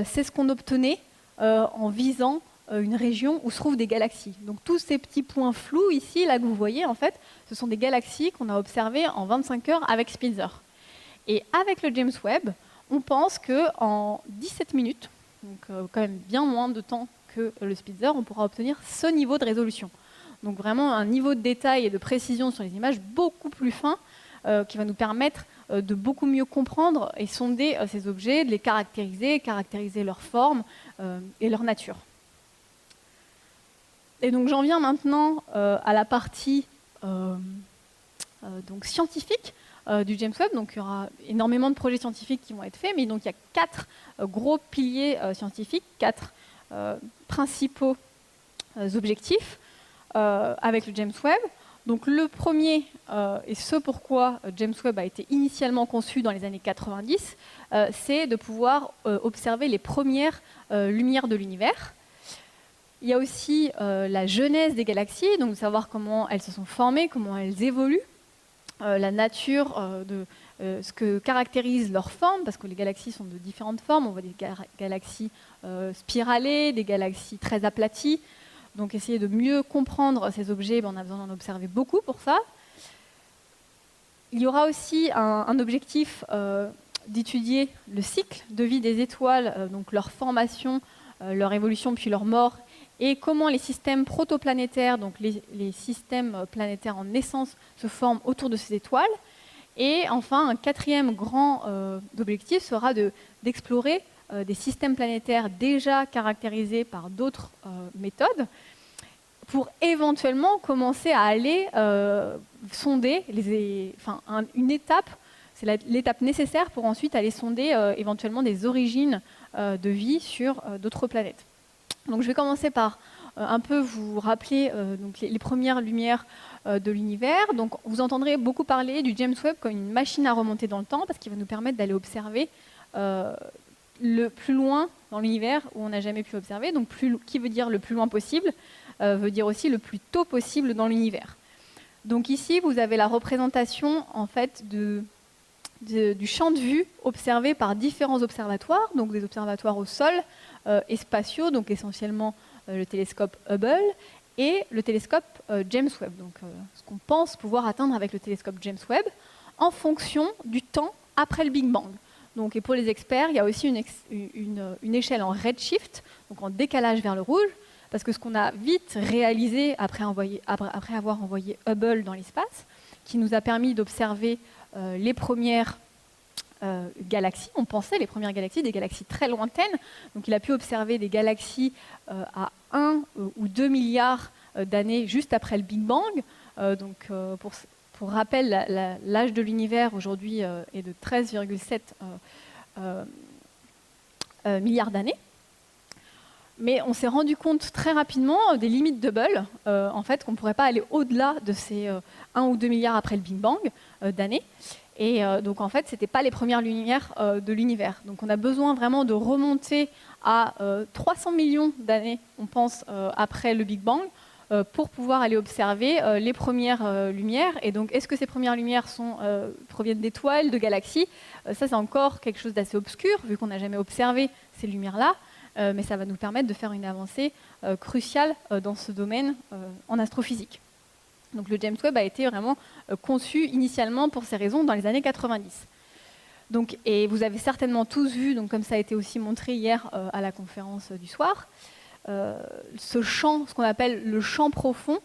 c'est ce qu'on obtenait en visant une région où se trouvent des galaxies. Donc tous ces petits points flous ici, là que vous voyez, en fait, ce sont des galaxies qu'on a observées en 25 heures avec Spitzer. Et avec le James Webb, on pense qu'en 17 minutes, donc quand même bien moins de temps que le Spitzer, on pourra obtenir ce niveau de résolution. Donc vraiment un niveau de détail et de précision sur les images beaucoup plus fin, qui va nous permettre de beaucoup mieux comprendre et sonder ces objets, de les caractériser leur forme et leur nature. Et donc j'en viens maintenant à la partie donc scientifique du James Webb. Donc il y aura énormément de projets scientifiques qui vont être faits, mais donc il y a 4 gros piliers scientifiques, 4 principaux objectifs avec le James Webb. Donc le premier, et ce pourquoi James Webb a été initialement conçu dans les années 90, c'est de pouvoir observer les premières lumières de l'univers. Il y a aussi la genèse des galaxies, donc de savoir comment elles se sont formées, comment elles évoluent, la nature de ce que caractérise leur forme, parce que les galaxies sont de différentes formes. On voit des galaxies spiralées, des galaxies très aplaties. Donc essayer de mieux comprendre ces objets, on a besoin d'en observer beaucoup pour ça. Il y aura aussi un objectif d'étudier le cycle de vie des étoiles, donc leur formation, leur évolution puis leur mort, et comment les systèmes protoplanétaires, donc les systèmes planétaires en naissance, se forment autour de ces étoiles. Et enfin, un quatrième grand objectif sera d'explorer des systèmes planétaires déjà caractérisés par d'autres méthodes, pour éventuellement commencer à aller sonder une étape, c'est l'étape nécessaire pour ensuite aller sonder éventuellement des origines de vie sur d'autres planètes. Donc je vais commencer par un peu vous rappeler donc les premières lumières de l'univers. Donc vous entendrez beaucoup parler du James Webb comme une machine à remonter dans le temps, parce qu'il va nous permettre d'aller observer le plus loin dans l'univers où on n'a jamais pu observer. Donc qui veut dire le plus loin possible, veut dire aussi le plus tôt possible dans l'univers. Donc ici, vous avez la représentation en fait du champ de vue observé par différents observatoires, donc des observatoires au sol et spatiaux, donc essentiellement le télescope Hubble et le télescope James Webb, donc ce qu'on pense pouvoir atteindre avec le télescope James Webb en fonction du temps après le Big Bang. Donc, et pour les experts, il y a aussi une échelle en redshift, donc en décalage vers le rouge, parce que ce qu'on a vite réalisé après avoir envoyé Hubble dans l'espace, qui nous a permis d'observer les premières galaxies, on pensait les premières galaxies, des galaxies très lointaines. Donc il a pu observer des galaxies à 1 ou 2 milliards d'années juste après le Big Bang. Pour rappel, l'âge de l'univers aujourd'hui est de 13,7 milliards d'années. Mais on s'est rendu compte très rapidement des limites d'Hubble, en fait, qu'on ne pourrait pas aller au-delà de ces 1 ou 2 milliards après le Big Bang d'années. Et donc, en fait, ce n'étaient pas les premières lumières de l'univers. Donc, on a besoin vraiment de remonter à 300 millions d'années, on pense, après le Big Bang, pour pouvoir aller observer les premières lumières. Et donc, est-ce que ces premières lumières proviennent d'étoiles, de galaxies? Ça, c'est encore quelque chose d'assez obscur, vu qu'on n'a jamais observé ces lumières-là. Mais ça va nous permettre de faire une avancée cruciale dans ce domaine en astrophysique. Donc le James Webb a été vraiment conçu initialement pour ces raisons dans les années 90. Donc, et vous avez certainement tous vu, donc comme ça a été aussi montré hier à la conférence du soir, ce champ, ce qu'on appelle le champ profond,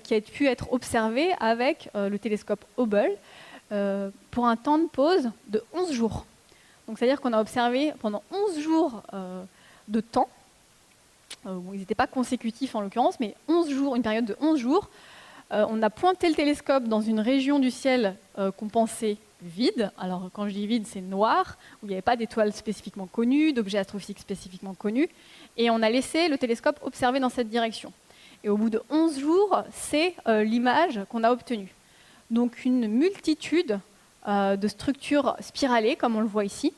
qui a pu être observé avec le télescope Hubble pour un temps de pause de 11 jours. Donc c'est-à-dire qu'on a observé pendant 11 jours de temps, bon, ils n'étaient pas consécutifs en l'occurrence, mais 11 jours, une période de 11 jours, on a pointé le télescope dans une région du ciel qu'on pensait vide. Alors quand je dis vide, c'est noir, où il n'y avait pas d'étoiles spécifiquement connues, d'objets astrophysiques spécifiquement connus, et on a laissé le télescope observer dans cette direction. Et au bout de 11 jours, c'est l'image qu'on a obtenue. Donc une multitude de structures spiralées, comme on le voit ici,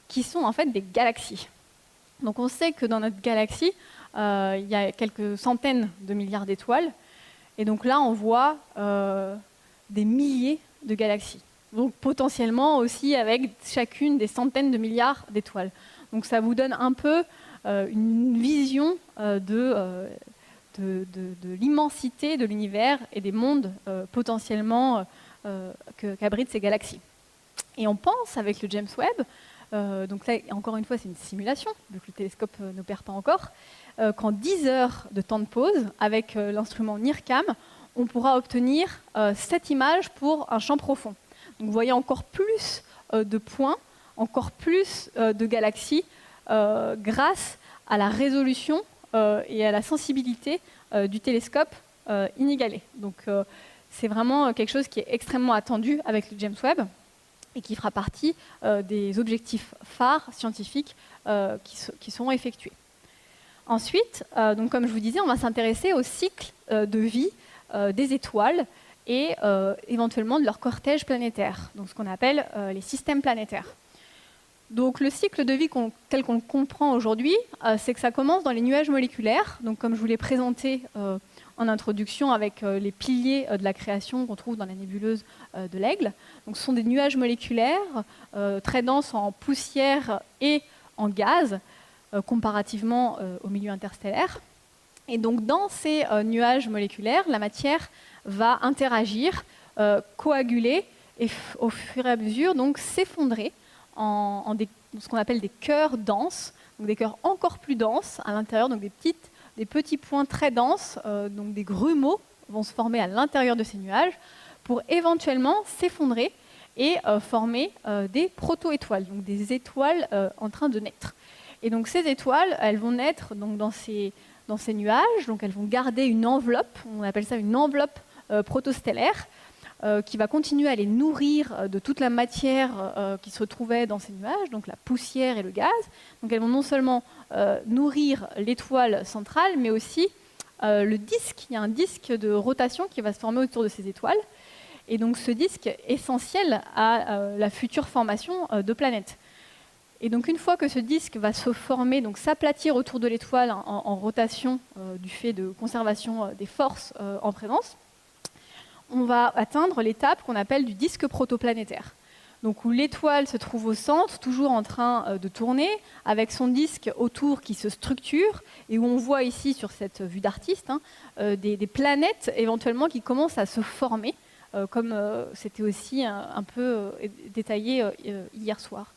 qui sont en fait des galaxies. Donc on sait que dans notre galaxie, il y a quelques centaines de milliards d'étoiles. Et donc là, on voit des milliers de galaxies. Donc potentiellement aussi avec chacune des centaines de milliards d'étoiles. Donc ça vous donne un peu une vision de l'immensité de l'univers et des mondes potentiellement qu'abritent ces galaxies. Et on pense avec le James Webb, donc là encore une fois c'est une simulation, vu que le télescope n'opère pas encore, qu'en 10 heures de temps de pause, avec l'instrument NIRCam, on pourra obtenir cette image pour un champ profond. Donc vous voyez encore plus de points, encore plus de galaxies, grâce à la résolution et à la sensibilité du télescope inégalée. Donc c'est vraiment quelque chose qui est extrêmement attendu avec le James Webb et qui fera partie des objectifs phares scientifiques qui seront effectués. Ensuite, donc comme je vous disais, on va s'intéresser au cycle de vie des étoiles et éventuellement de leur cortège planétaire, donc ce qu'on appelle les systèmes planétaires. Donc le cycle de vie tel qu'on le comprend aujourd'hui, c'est que ça commence dans les nuages moléculaires, donc comme je vous l'ai présenté en introduction avec les piliers de la création qu'on trouve dans la nébuleuse de l'Aigle. Donc ce sont des nuages moléculaires très denses en poussière et en gaz, comparativement au milieu interstellaire. Et donc dans ces nuages moléculaires, la matière va interagir, coaguler et au fur et à mesure donc s'effondrer en ce qu'on appelle des cœurs denses, donc des cœurs encore plus denses à l'intérieur, donc des petits points très denses, donc des grumeaux vont se former à l'intérieur de ces nuages pour éventuellement s'effondrer et former des proto-étoiles, donc des étoiles en train de naître. Et donc ces étoiles, elles vont naître donc, dans ces nuages, donc elles vont garder une enveloppe, on appelle ça une enveloppe protostellaire, qui va continuer à les nourrir de toute la matière qui se trouvait dans ces nuages, donc la poussière et le gaz. Donc elles vont non seulement nourrir l'étoile centrale, mais aussi le disque. Il y a un disque de rotation qui va se former autour de ces étoiles. Et donc ce disque est essentiel à la future formation de planètes. Et donc une fois que ce disque va se former, donc s'aplatir autour de l'étoile en rotation du fait de conservation des forces en présence, on va atteindre l'étape qu'on appelle du disque protoplanétaire. Donc où l'étoile se trouve au centre, toujours en train de tourner, avec son disque autour qui se structure, et où on voit ici sur cette vue d'artiste des planètes éventuellement qui commencent à se former, comme c'était aussi un peu détaillé hier soir.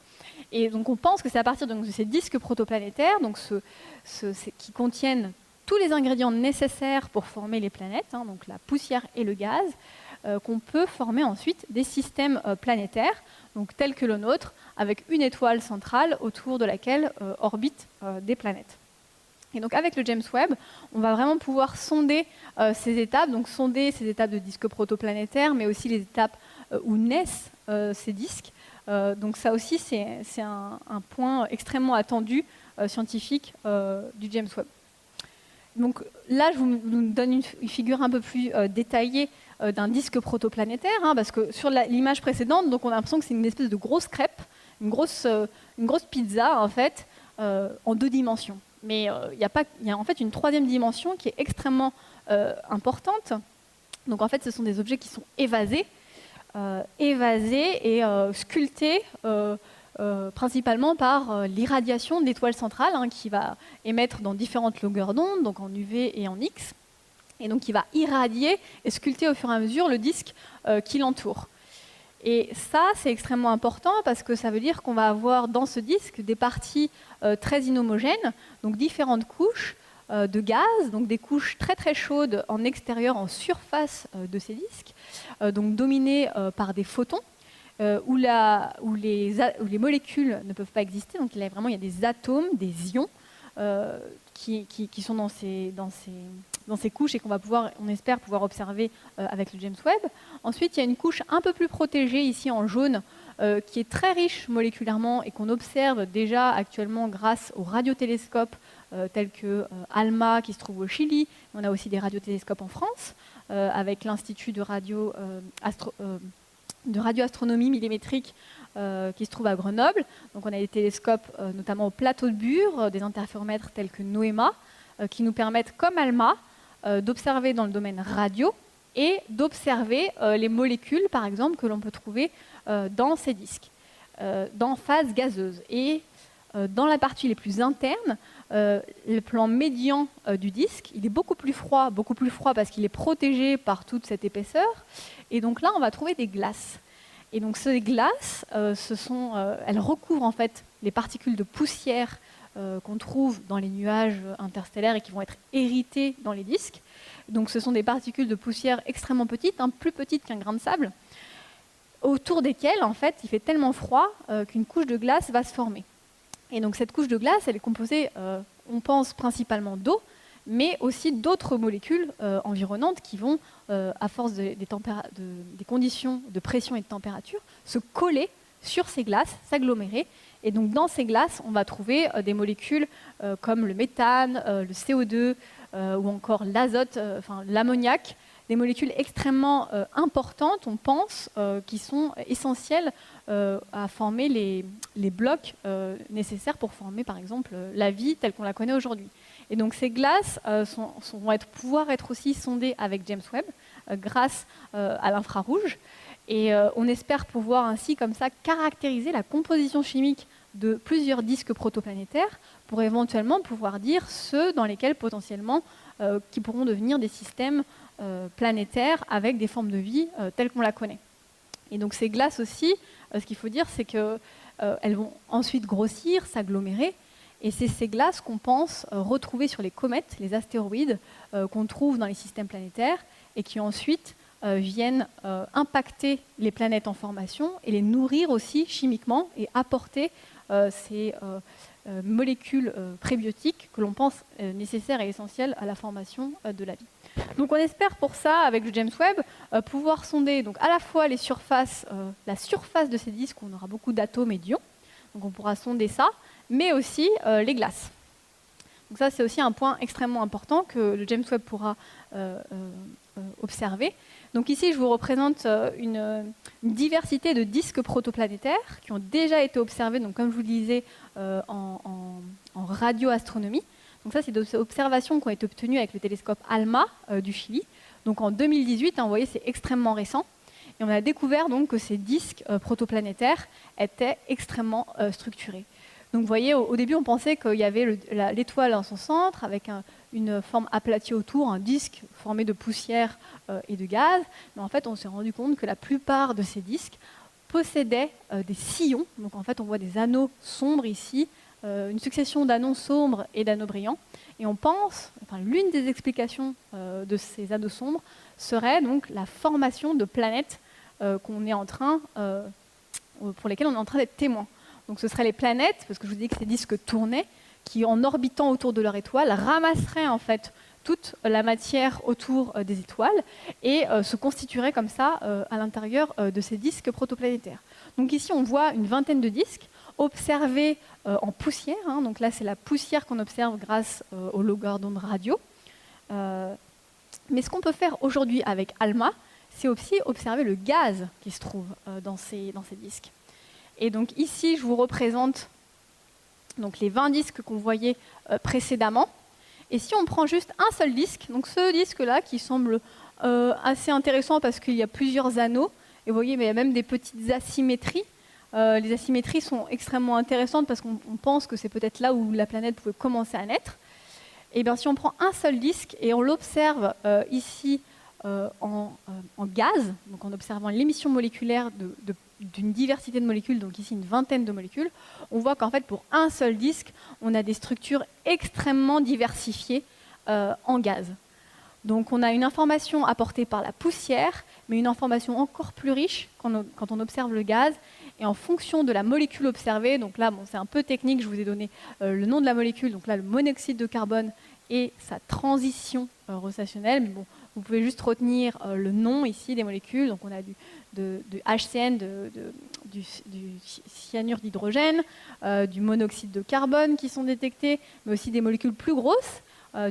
Et donc on pense que c'est à partir de ces disques protoplanétaires, donc qui contiennent tous les ingrédients nécessaires pour former les planètes, donc la poussière et le gaz, qu'on peut former ensuite des systèmes planétaires, donc tels que le nôtre, avec une étoile centrale autour de laquelle orbitent des planètes. Et donc avec le James Webb, on va vraiment pouvoir sonder ces étapes, donc sonder ces étapes de disques protoplanétaires, mais aussi les étapes où naissent ces disques. Donc ça aussi, c'est un point extrêmement attendu scientifique du James Webb. Donc là, je vous donne une figure un peu plus détaillée d'un disque protoplanétaire, parce que sur l'image précédente, donc on a l'impression que c'est une espèce de grosse crêpe, une grosse pizza en fait, en 2 dimensions. Mais il y a en fait une 3e dimension qui est extrêmement importante. Donc en fait, ce sont des objets qui sont évasés et sculptés principalement par l'irradiation de l'étoile centrale, qui va émettre dans différentes longueurs d'onde, donc en UV et en X, et donc qui va irradier et sculpter au fur et à mesure le disque qui l'entoure. Et ça, c'est extrêmement important parce que ça veut dire qu'on va avoir dans ce disque des parties très inhomogènes, donc différentes couches de gaz, donc des couches très très chaudes en extérieur, en surface de ces disques, donc dominées par des photons, où les molécules ne peuvent pas exister. Donc il y a des atomes, des ions qui sont dans ces couches et qu'on va on espère pouvoir observer avec le James Webb. Ensuite, il y a une couche un peu plus protégée ici en jaune qui est très riche moléculairement et qu'on observe déjà actuellement grâce aux radiotélescopes tels que ALMA qui se trouve au Chili. On a aussi des radiotélescopes en France avec l'Institut de radioastronomie millimétrique qui se trouve à Grenoble. Donc on a des télescopes notamment au plateau de Bure, des interféromètres tels que NOEMA, qui nous permettent, comme ALMA, d'observer dans le domaine radio et d'observer les molécules, par exemple, que l'on peut trouver dans ces disques, dans phase gazeuse. Et dans la partie les plus internes, le plan médian du disque, il est beaucoup plus froid parce qu'il est protégé par toute cette épaisseur. Et donc là, on va trouver des glaces. Et donc ces glaces, elles recouvrent en fait les particules de poussière qu'on trouve dans les nuages interstellaires et qui vont être héritées dans les disques. Donc ce sont des particules de poussière extrêmement petites, plus petites qu'un grain de sable, autour desquelles en fait il fait tellement froid qu'une couche de glace va se former. Et donc cette couche de glace, elle est composée, on pense principalement d'eau, mais aussi d'autres molécules environnantes qui vont, à force des conditions de pression et de température, se coller sur ces glaces, s'agglomérer. Et donc dans ces glaces, on va trouver des molécules comme le méthane, le CO2 ou encore l'azote, l'ammoniac, des molécules extrêmement importantes, on pense, qui sont essentielles à former les blocs nécessaires pour former, par exemple, la vie telle qu'on la connaît aujourd'hui. Et donc ces glaces vont pouvoir être aussi sondées avec James Webb grâce à l'infrarouge. Et on espère pouvoir ainsi, comme ça, caractériser la composition chimique de plusieurs disques protoplanétaires pour éventuellement pouvoir dire ceux dans lesquels potentiellement qui pourront devenir des systèmes planétaires avec des formes de vie telles qu'on la connaît. Et donc ces glaces aussi, ce qu'il faut dire, c'est qu'elles vont ensuite grossir, s'agglomérer, et c'est ces glaces qu'on pense retrouver sur les comètes, les astéroïdes qu'on trouve dans les systèmes planétaires, et qui ensuite viennent impacter les planètes en formation et les nourrir aussi chimiquement et apporter ces molécules prébiotiques que l'on pense nécessaires et essentielles à la formation de la vie. Donc on espère pour ça, avec le James Webb, pouvoir sonder donc à la fois la surface de ces disques où on aura beaucoup d'atomes et d'ions, donc on pourra sonder ça, mais aussi les glaces. Donc ça c'est aussi un point extrêmement important que le James Webb pourra observer. Donc ici je vous représente une diversité de disques protoplanétaires qui ont déjà été observés, donc comme je vous le disais, en radioastronomie. Donc ça, c'est des observations qui ont été obtenues avec le télescope ALMA du Chili. Donc en 2018, vous voyez, c'est extrêmement récent. Et on a découvert donc que ces disques protoplanétaires étaient extrêmement structurés. Donc vous voyez, au début, on pensait qu'il y avait l'étoile en son centre, avec une forme aplatie autour, un disque formé de poussière et de gaz. Mais en fait, on s'est rendu compte que la plupart de ces disques possédaient des sillons. Donc en fait, on voit des anneaux sombres ici, une succession d'anneaux sombres et d'anneaux brillants. Et on pense, l'une des explications de ces anneaux sombres serait donc la formation de planètes pour lesquelles on est en train d'être témoin. Donc ce seraient les planètes, parce que je vous dis que ces disques tournaient, qui en orbitant autour de leur étoile ramasseraient en fait toute la matière autour des étoiles et se constitueraient comme ça à l'intérieur de ces disques protoplanétaires. Donc ici on voit une vingtaine de disques observés en poussière, donc là c'est la poussière qu'on observe grâce aux longueurs d'onde radio. Mais ce qu'on peut faire aujourd'hui avec ALMA, c'est aussi observer le gaz qui se trouve dans ces disques. Et donc ici, je vous représente donc, les 20 disques qu'on voyait précédemment. Et si on prend juste un seul disque, donc ce disque-là qui semble assez intéressant parce qu'il y a plusieurs anneaux, et vous voyez, mais il y a même des petites asymétries. Les asymétries sont extrêmement intéressantes parce qu'on pense que c'est peut-être là où la planète pouvait commencer à naître. Et bien, si on prend un seul disque et on l'observe ici en gaz, donc en observant l'émission moléculaire d'une diversité de molécules, donc ici une vingtaine de molécules, on voit qu'en fait pour un seul disque, on a des structures extrêmement diversifiées en gaz. Donc on a une information apportée par la poussière, mais une information encore plus riche quand on observe le gaz. Et en fonction de la molécule observée, donc là bon, c'est un peu technique, je vous ai donné le nom de la molécule, donc là le monoxyde de carbone et sa transition rotationnelle. Mais bon, vous pouvez juste retenir le nom ici des molécules. Donc on a du HCN, du cyanure d'hydrogène, du monoxyde de carbone qui sont détectés, mais aussi des molécules plus grosses,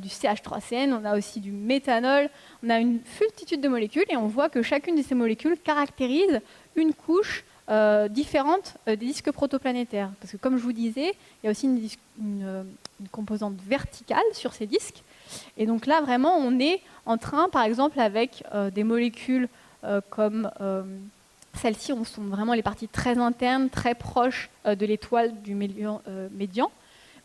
du CH3CN, on a aussi du méthanol. On a une multitude de molécules et on voit que chacune de ces molécules caractérise une couche différente des disques protoplanétaires. Parce que comme je vous disais, il y a aussi une composante verticale sur ces disques. Et donc là, vraiment, on est en train, par exemple, avec des molécules comme celles-ci, on sont vraiment les parties très internes, très proches de l'étoile du médian.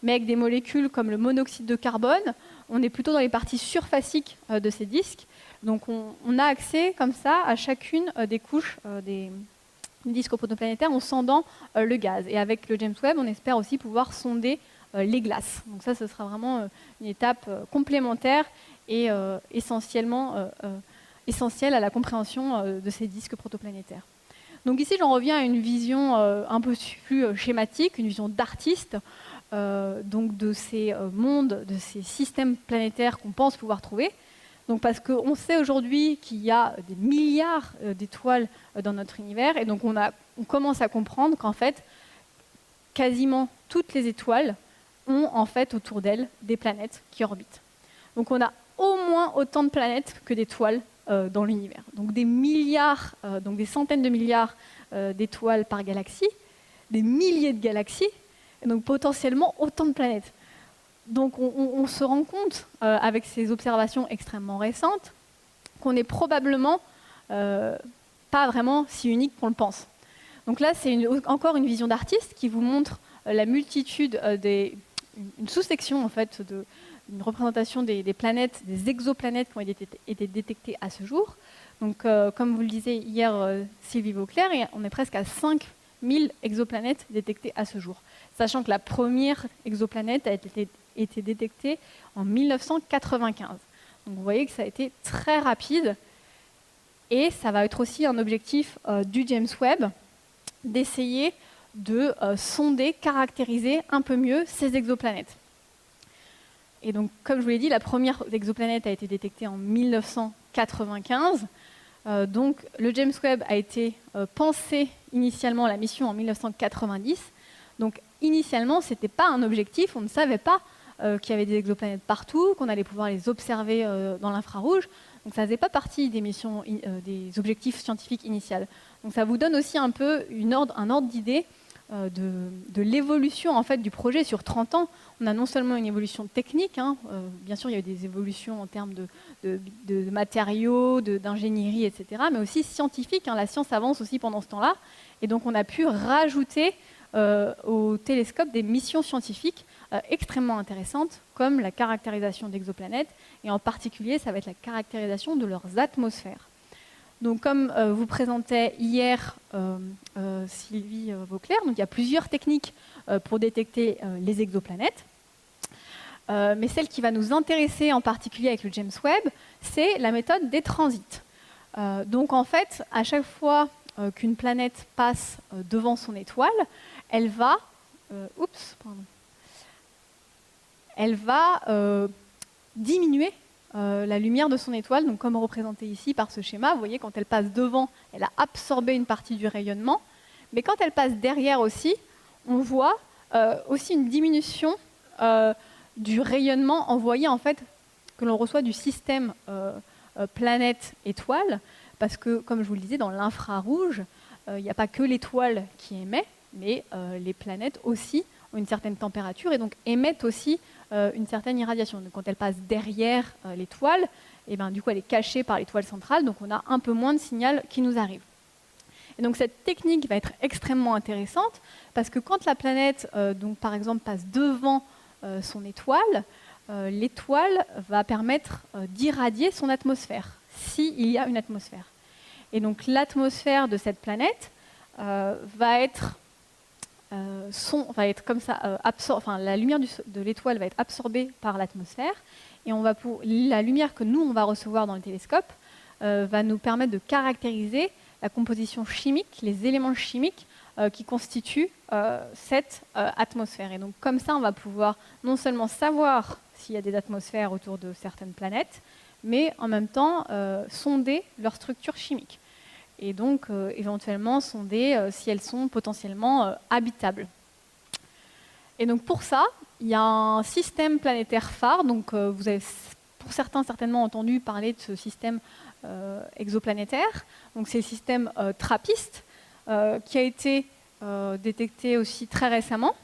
Mais avec des molécules comme le monoxyde de carbone, on est plutôt dans les parties surfaciques de ces disques. Donc on a accès comme ça à chacune des couches des disques protoplanétaires en sondant le gaz. Et avec le James Webb, on espère aussi pouvoir sonder les glaces. Donc ça, ce sera vraiment une étape complémentaire et essentielle à la compréhension de ces disques protoplanétaires. Donc ici, j'en reviens à une vision un peu plus schématique, une vision d'artiste, donc de ces mondes, de ces systèmes planétaires qu'on pense pouvoir trouver. Donc parce qu'on sait aujourd'hui qu'il y a des milliards d'étoiles dans notre univers, et donc on commence à comprendre qu'en fait, quasiment toutes les étoiles ont en fait autour d'elles des planètes qui orbitent. Donc on a au moins autant de planètes que d'étoiles dans l'univers. Donc des milliards, donc des centaines de milliards d'étoiles par galaxie, des milliers de galaxies, et donc potentiellement autant de planètes. Donc on se rend compte, avec ces observations extrêmement récentes, qu'on n'est probablement pas vraiment si unique qu'on le pense. Donc là, c'est encore une vision d'artiste qui vous montre la multitude une sous-section en fait, une représentation des planètes, des exoplanètes qui ont été détectées à ce jour. Donc, comme vous le disiez hier, Sylvie Vauclair, on est presque à 5000 exoplanètes détectées à ce jour. Sachant que la première exoplanète a été détectée en 1995. Donc vous voyez que ça a été très rapide. Et ça va être aussi un objectif du James Webb d'essayer de sonder, caractériser un peu mieux ces exoplanètes. Et donc, comme je vous l'ai dit, la première exoplanète a été détectée en 1995. Donc, le James Webb a été pensé initialement, la mission en 1990. Donc, initialement, ce n'était pas un objectif, on ne savait pas qu'il y avait des exoplanètes partout, qu'on allait pouvoir les observer dans l'infrarouge. Donc, ça ne faisait pas partie des missions, des objectifs scientifiques initiaux. Donc, ça vous donne aussi un peu un ordre d'idée de l'évolution en fait, du projet sur 30 ans. On a non seulement une évolution technique, bien sûr il y a eu des évolutions en termes de matériaux, d'ingénierie, etc., mais aussi scientifique. La science avance aussi pendant ce temps-là. Et donc on a pu rajouter au télescope des missions scientifiques extrêmement intéressantes, comme la caractérisation d'exoplanètes, et en particulier ça va être la caractérisation de leurs atmosphères. Donc, comme vous présentait hier Sylvie Vauclair, donc il y a plusieurs techniques pour détecter les exoplanètes. Mais celle qui va nous intéresser en particulier avec le James Webb, c'est la méthode des transits. Donc, en fait, à chaque fois qu'une planète passe devant son étoile, elle va diminuer la lumière de son étoile, donc comme représenté ici par ce schéma. Vous voyez, quand elle passe devant, elle a absorbé une partie du rayonnement, mais quand elle passe derrière aussi, on voit aussi une diminution du rayonnement envoyé en fait que l'on reçoit du système planète-étoile, parce que, comme je vous le disais, dans l'infrarouge, il n'y a pas que l'étoile qui émet, mais les planètes aussi ont une certaine température et donc émettent aussi une certaine irradiation. Donc, quand elle passe derrière l'étoile, et ben, du coup, elle est cachée par l'étoile centrale, donc on a un peu moins de signal qui nous arrive. Et donc cette technique va être extrêmement intéressante parce que quand la planète, donc, par exemple, passe devant son étoile, l'étoile va permettre d'irradier son atmosphère, s'il y a une atmosphère. Et donc l'atmosphère de cette planète va être comme ça, la lumière de l'étoile va être absorbée par l'atmosphère, et la lumière que nous, on va recevoir dans le télescope va nous permettre de caractériser la composition chimique, les éléments chimiques qui constituent cette atmosphère. Et donc comme ça, on va pouvoir non seulement savoir s'il y a des atmosphères autour de certaines planètes, mais en même temps sonder leur structure chimique. Et donc éventuellement sonder si elles sont potentiellement habitables. Et donc pour ça, il y a un système planétaire phare. Donc vous avez pour certains certainement entendu parler de ce système exoplanétaire. Donc c'est le système TRAPPIST qui a été détecté aussi très récemment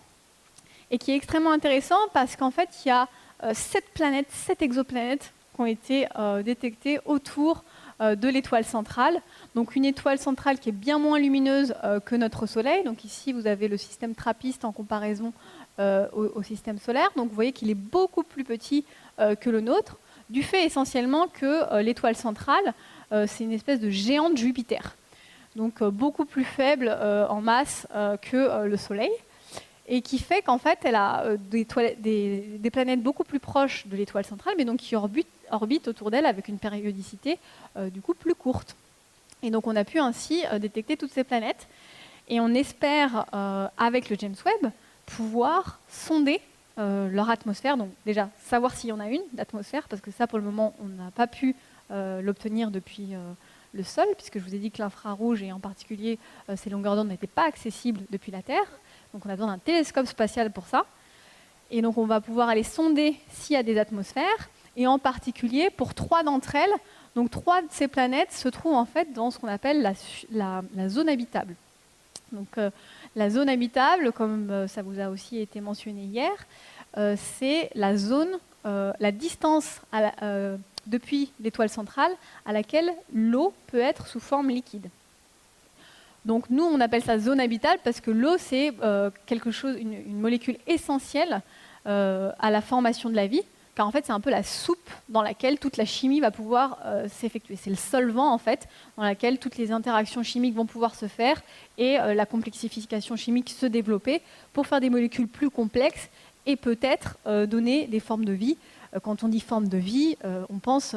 et qui est extrêmement intéressant parce qu'en fait il y a 7 exoplanètes qui ont été détectées autour de l'étoile centrale. Donc une étoile centrale qui est bien moins lumineuse que notre Soleil. Donc ici vous avez le système TRAPPIST en comparaison au système solaire. Donc vous voyez qu'il est beaucoup plus petit que le nôtre, du fait essentiellement que l'étoile centrale, c'est une espèce de géant de Jupiter. Donc beaucoup plus faible en masse que le Soleil, et qui fait qu'en fait elle a des planètes beaucoup plus proches de l'étoile centrale, mais donc qui orbitent autour d'elle avec une périodicité du coup plus courte. Et donc on a pu ainsi détecter toutes ces planètes, et on espère avec le James Webb pouvoir sonder leur atmosphère, donc déjà savoir s'il y en a une d'atmosphère, parce que ça pour le moment on n'a pas pu l'obtenir depuis le sol, puisque je vous ai dit que l'infrarouge et en particulier ces longueurs d'onde n'étaient pas accessibles depuis la Terre, donc on a besoin d'un télescope spatial pour ça, et donc on va pouvoir aller sonder s'il y a des atmosphères, et en particulier pour 3 d'entre elles, donc 3 de ces planètes se trouvent en fait dans ce qu'on appelle la zone habitable. Donc la zone habitable, comme ça vous a aussi été mentionné hier, c'est la zone, la distance depuis l'étoile centrale à laquelle l'eau peut être sous forme liquide. Donc nous, on appelle ça zone habitable parce que l'eau, c'est une molécule essentielle à la formation de la vie, car en fait, c'est un peu la soupe dans laquelle toute la chimie va pouvoir s'effectuer. C'est le solvant, en fait, dans laquelle toutes les interactions chimiques vont pouvoir se faire et la complexification chimique se développer pour faire des molécules plus complexes et peut-être donner des formes de vie. Quand on dit forme de vie, on pense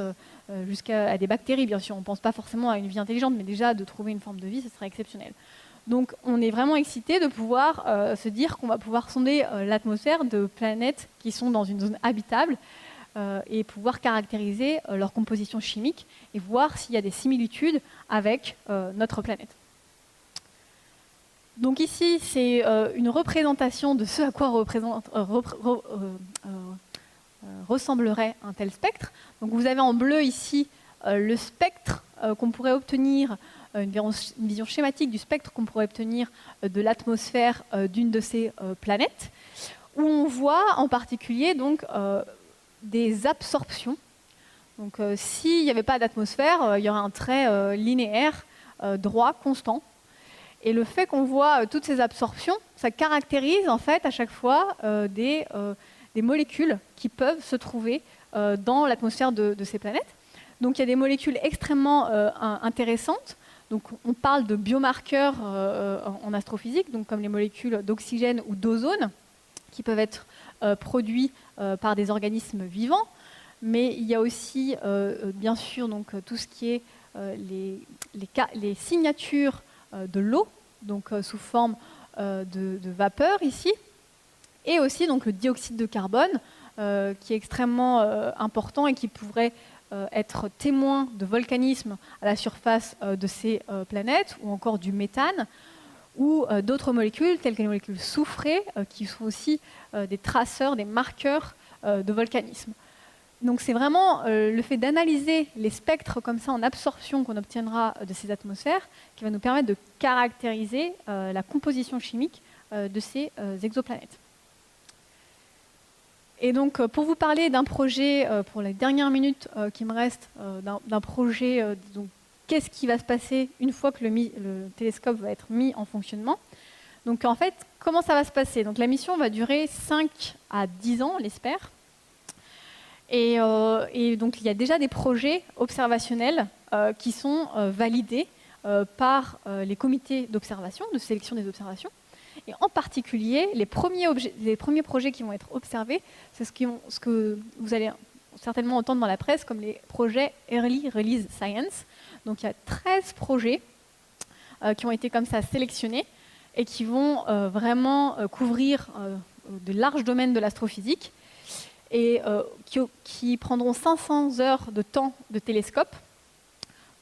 jusqu'à des bactéries, bien sûr. On ne pense pas forcément à une vie intelligente, mais déjà, de trouver une forme de vie, ce serait exceptionnel. Donc, on est vraiment excité de pouvoir se dire qu'on va pouvoir sonder l'atmosphère de planètes qui sont dans une zone habitable et pouvoir caractériser leur composition chimique et voir s'il y a des similitudes avec notre planète. Donc ici, c'est une représentation de ce à quoi ressemblerait un tel spectre. Donc vous avez en bleu ici le spectre qu'on pourrait obtenir, une vision schématique du spectre qu'on pourrait obtenir de l'atmosphère d'une de ces planètes, où on voit en particulier donc, des absorptions. Donc s'il n'y avait pas d'atmosphère, il y aurait un trait linéaire, droit, constant. Et le fait qu'on voit toutes ces absorptions, ça caractérise en fait à chaque fois des molécules qui peuvent se trouver dans l'atmosphère de ces planètes. Donc il y a des molécules extrêmement intéressantes. Donc on parle de biomarqueurs en astrophysique, donc comme les molécules d'oxygène ou d'ozone, qui peuvent être produits par des organismes vivants. Mais il y a aussi bien sûr donc, tout ce qui est les signatures de l'eau, donc sous forme de vapeur ici, et aussi donc, le dioxyde de carbone, qui est extrêmement important et qui pourrait être témoin de volcanisme à la surface de ces planètes, ou encore du méthane, ou d'autres molécules, telles que les molécules soufrées, qui sont aussi des traceurs, des marqueurs de volcanisme. Donc c'est vraiment le fait d'analyser les spectres comme ça en absorption qu'on obtiendra de ces atmosphères qui va nous permettre de caractériser la composition chimique de ces exoplanètes. Et donc pour vous parler d'un projet, pour les dernières minutes qui me restent, d'un projet, donc qu'est-ce qui va se passer une fois que le télescope va être mis en fonctionnement. Donc en fait, comment ça va se passer? Donc la mission va durer 5 à 10 ans, on l'espère. Et donc il y a déjà des projets observationnels qui sont validés par les comités d'observation, de sélection des observations. Et en particulier, les premiers projets qui vont être observés, c'est ce que vous allez certainement entendre dans la presse comme les projets Early Release Science. Donc il y a 13 projets qui ont été comme ça sélectionnés et qui vont vraiment couvrir de larges domaines de l'astrophysique et qui prendront 500 heures de temps de télescope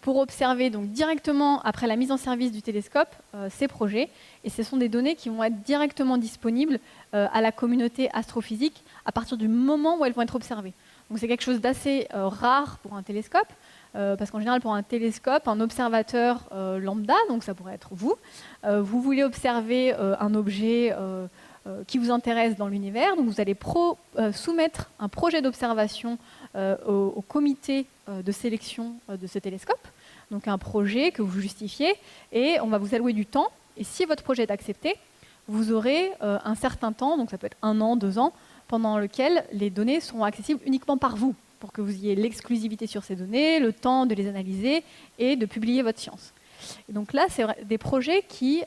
pour observer donc directement après la mise en service du télescope ces projets. Et ce sont des données qui vont être directement disponibles à la communauté astrophysique à partir du moment où elles vont être observées. Donc c'est quelque chose d'assez rare pour un télescope, parce qu'en général pour un télescope, un observateur lambda, donc ça pourrait être vous, vous voulez observer un objet qui vous intéresse dans l'univers, donc vous allez soumettre un projet d'observation au comité de sélection de ce télescope, donc un projet que vous justifiez, et on va vous allouer du temps, et si votre projet est accepté, vous aurez un certain temps, donc ça peut être 1 an, 2 ans, pendant lequel les données seront accessibles uniquement par vous, pour que vous ayez l'exclusivité sur ces données, le temps de les analyser et de publier votre science. Et donc là, c'est des projets qui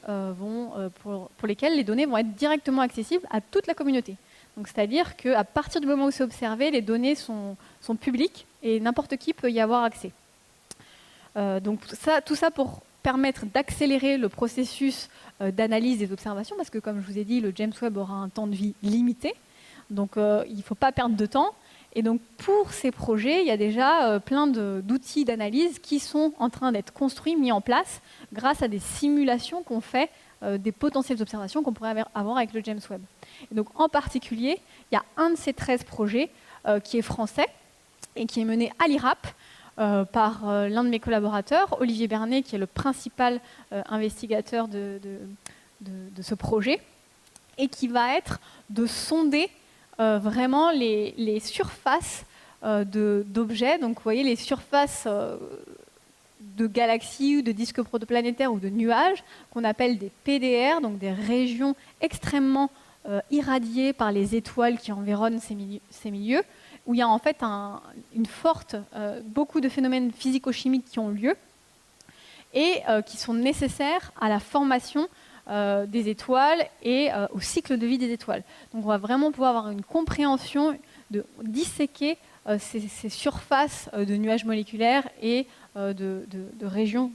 pour lesquels les données vont être directement accessibles à toute la communauté. Donc c'est-à-dire qu'à partir du moment où c'est observé, les données sont publiques et n'importe qui peut y avoir accès. Donc tout ça pour permettre d'accélérer le processus d'analyse des observations, parce que comme je vous ai dit, le James Webb aura un temps de vie limité, donc il ne faut pas perdre de temps. Et donc pour ces projets, il y a déjà plein d'outils d'analyse qui sont en train d'être construits, mis en place, grâce à des simulations qu'on fait des potentielles observations qu'on pourrait avoir avec le James Webb. Et donc en particulier, il y a un de ces 13 projets qui est français et qui est mené à l'IRAP par l'un de mes collaborateurs, Olivier Bernet, qui est le principal investigateur de ce projet, et qui va être de sonder vraiment les surfaces d'objets. Donc vous voyez les surfaces de galaxies ou de disques protoplanétaires ou de nuages qu'on appelle des PDR, donc des régions extrêmement irradiées par les étoiles qui environnent ces milieux, où il y a en fait beaucoup de phénomènes physico-chimiques qui ont lieu et qui sont nécessaires à la formation des étoiles et au cycle de vie des étoiles. Donc on va vraiment pouvoir avoir une compréhension, de disséquer ces surfaces de nuages moléculaires et de régions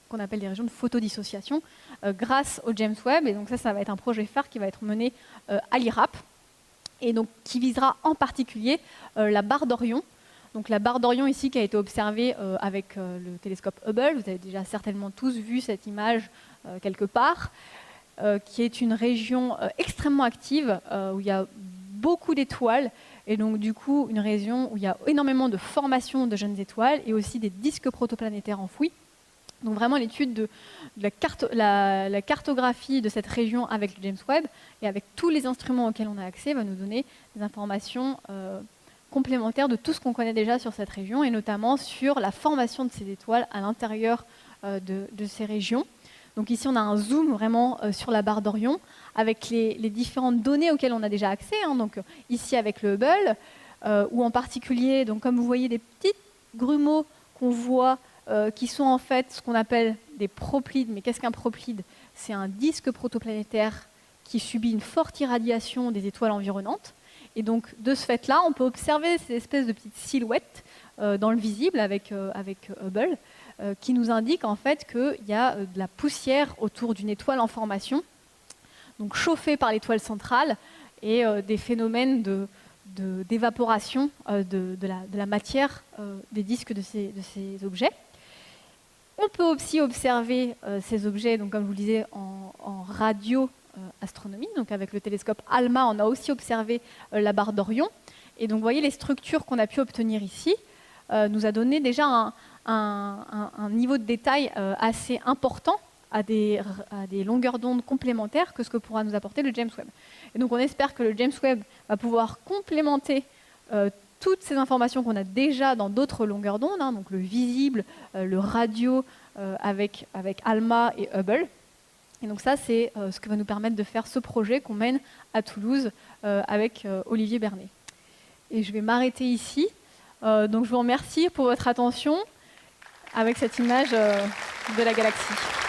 qu'on appelle des régions de photodissociation grâce au James Webb. Et donc ça va être un projet phare qui va être mené à l'IRAP et donc qui visera en particulier la barre d'Orion. Donc la barre d'Orion ici qui a été observée avec le télescope Hubble, vous avez déjà certainement tous vu cette image quelque part, qui est une région extrêmement active où il y a beaucoup d'étoiles et donc du coup une région où il y a énormément de formation de jeunes étoiles et aussi des disques protoplanétaires enfouis. Donc vraiment l'étude de la cartographie de cette région avec le James Webb et avec tous les instruments auxquels on a accès va nous donner des informations complémentaires de tout ce qu'on connaît déjà sur cette région et notamment sur la formation de ces étoiles à l'intérieur de ces régions. Donc ici on a un zoom vraiment sur la barre d'Orion avec les différentes données auxquelles on a déjà accès. Donc ici avec le Hubble, ou en particulier, donc comme vous voyez des petits grumeaux qu'on voit qui sont en fait ce qu'on appelle des proplides. Mais qu'est-ce qu'un proplide? C'est un disque protoplanétaire qui subit une forte irradiation des étoiles environnantes. Et donc de ce fait-là, on peut observer ces espèces de petites silhouettes dans le visible avec Hubble, qui nous indiquent en fait qu'il y a de la poussière autour d'une étoile en formation, donc chauffée par l'étoile centrale, et des phénomènes d'évaporation de la matière des disques de ces objets. On peut aussi observer ces objets, donc, comme je vous le disais, en radioastronomie. Donc avec le télescope ALMA, on a aussi observé la barre d'Orion. Et donc, vous voyez, les structures qu'on a pu obtenir ici nous a donné déjà un niveau de détail assez important à des longueurs d'onde complémentaires que ce que pourra nous apporter le James Webb. Et donc, on espère que le James Webb va pouvoir complémenter toutes ces informations qu'on a déjà dans d'autres longueurs d'onde, hein, donc le visible, le radio avec ALMA et Hubble. Et donc ça, c'est ce que va nous permettre de faire ce projet qu'on mène à Toulouse avec Olivier Bernet. Et je vais m'arrêter ici. Donc je vous remercie pour votre attention avec cette image de la galaxie.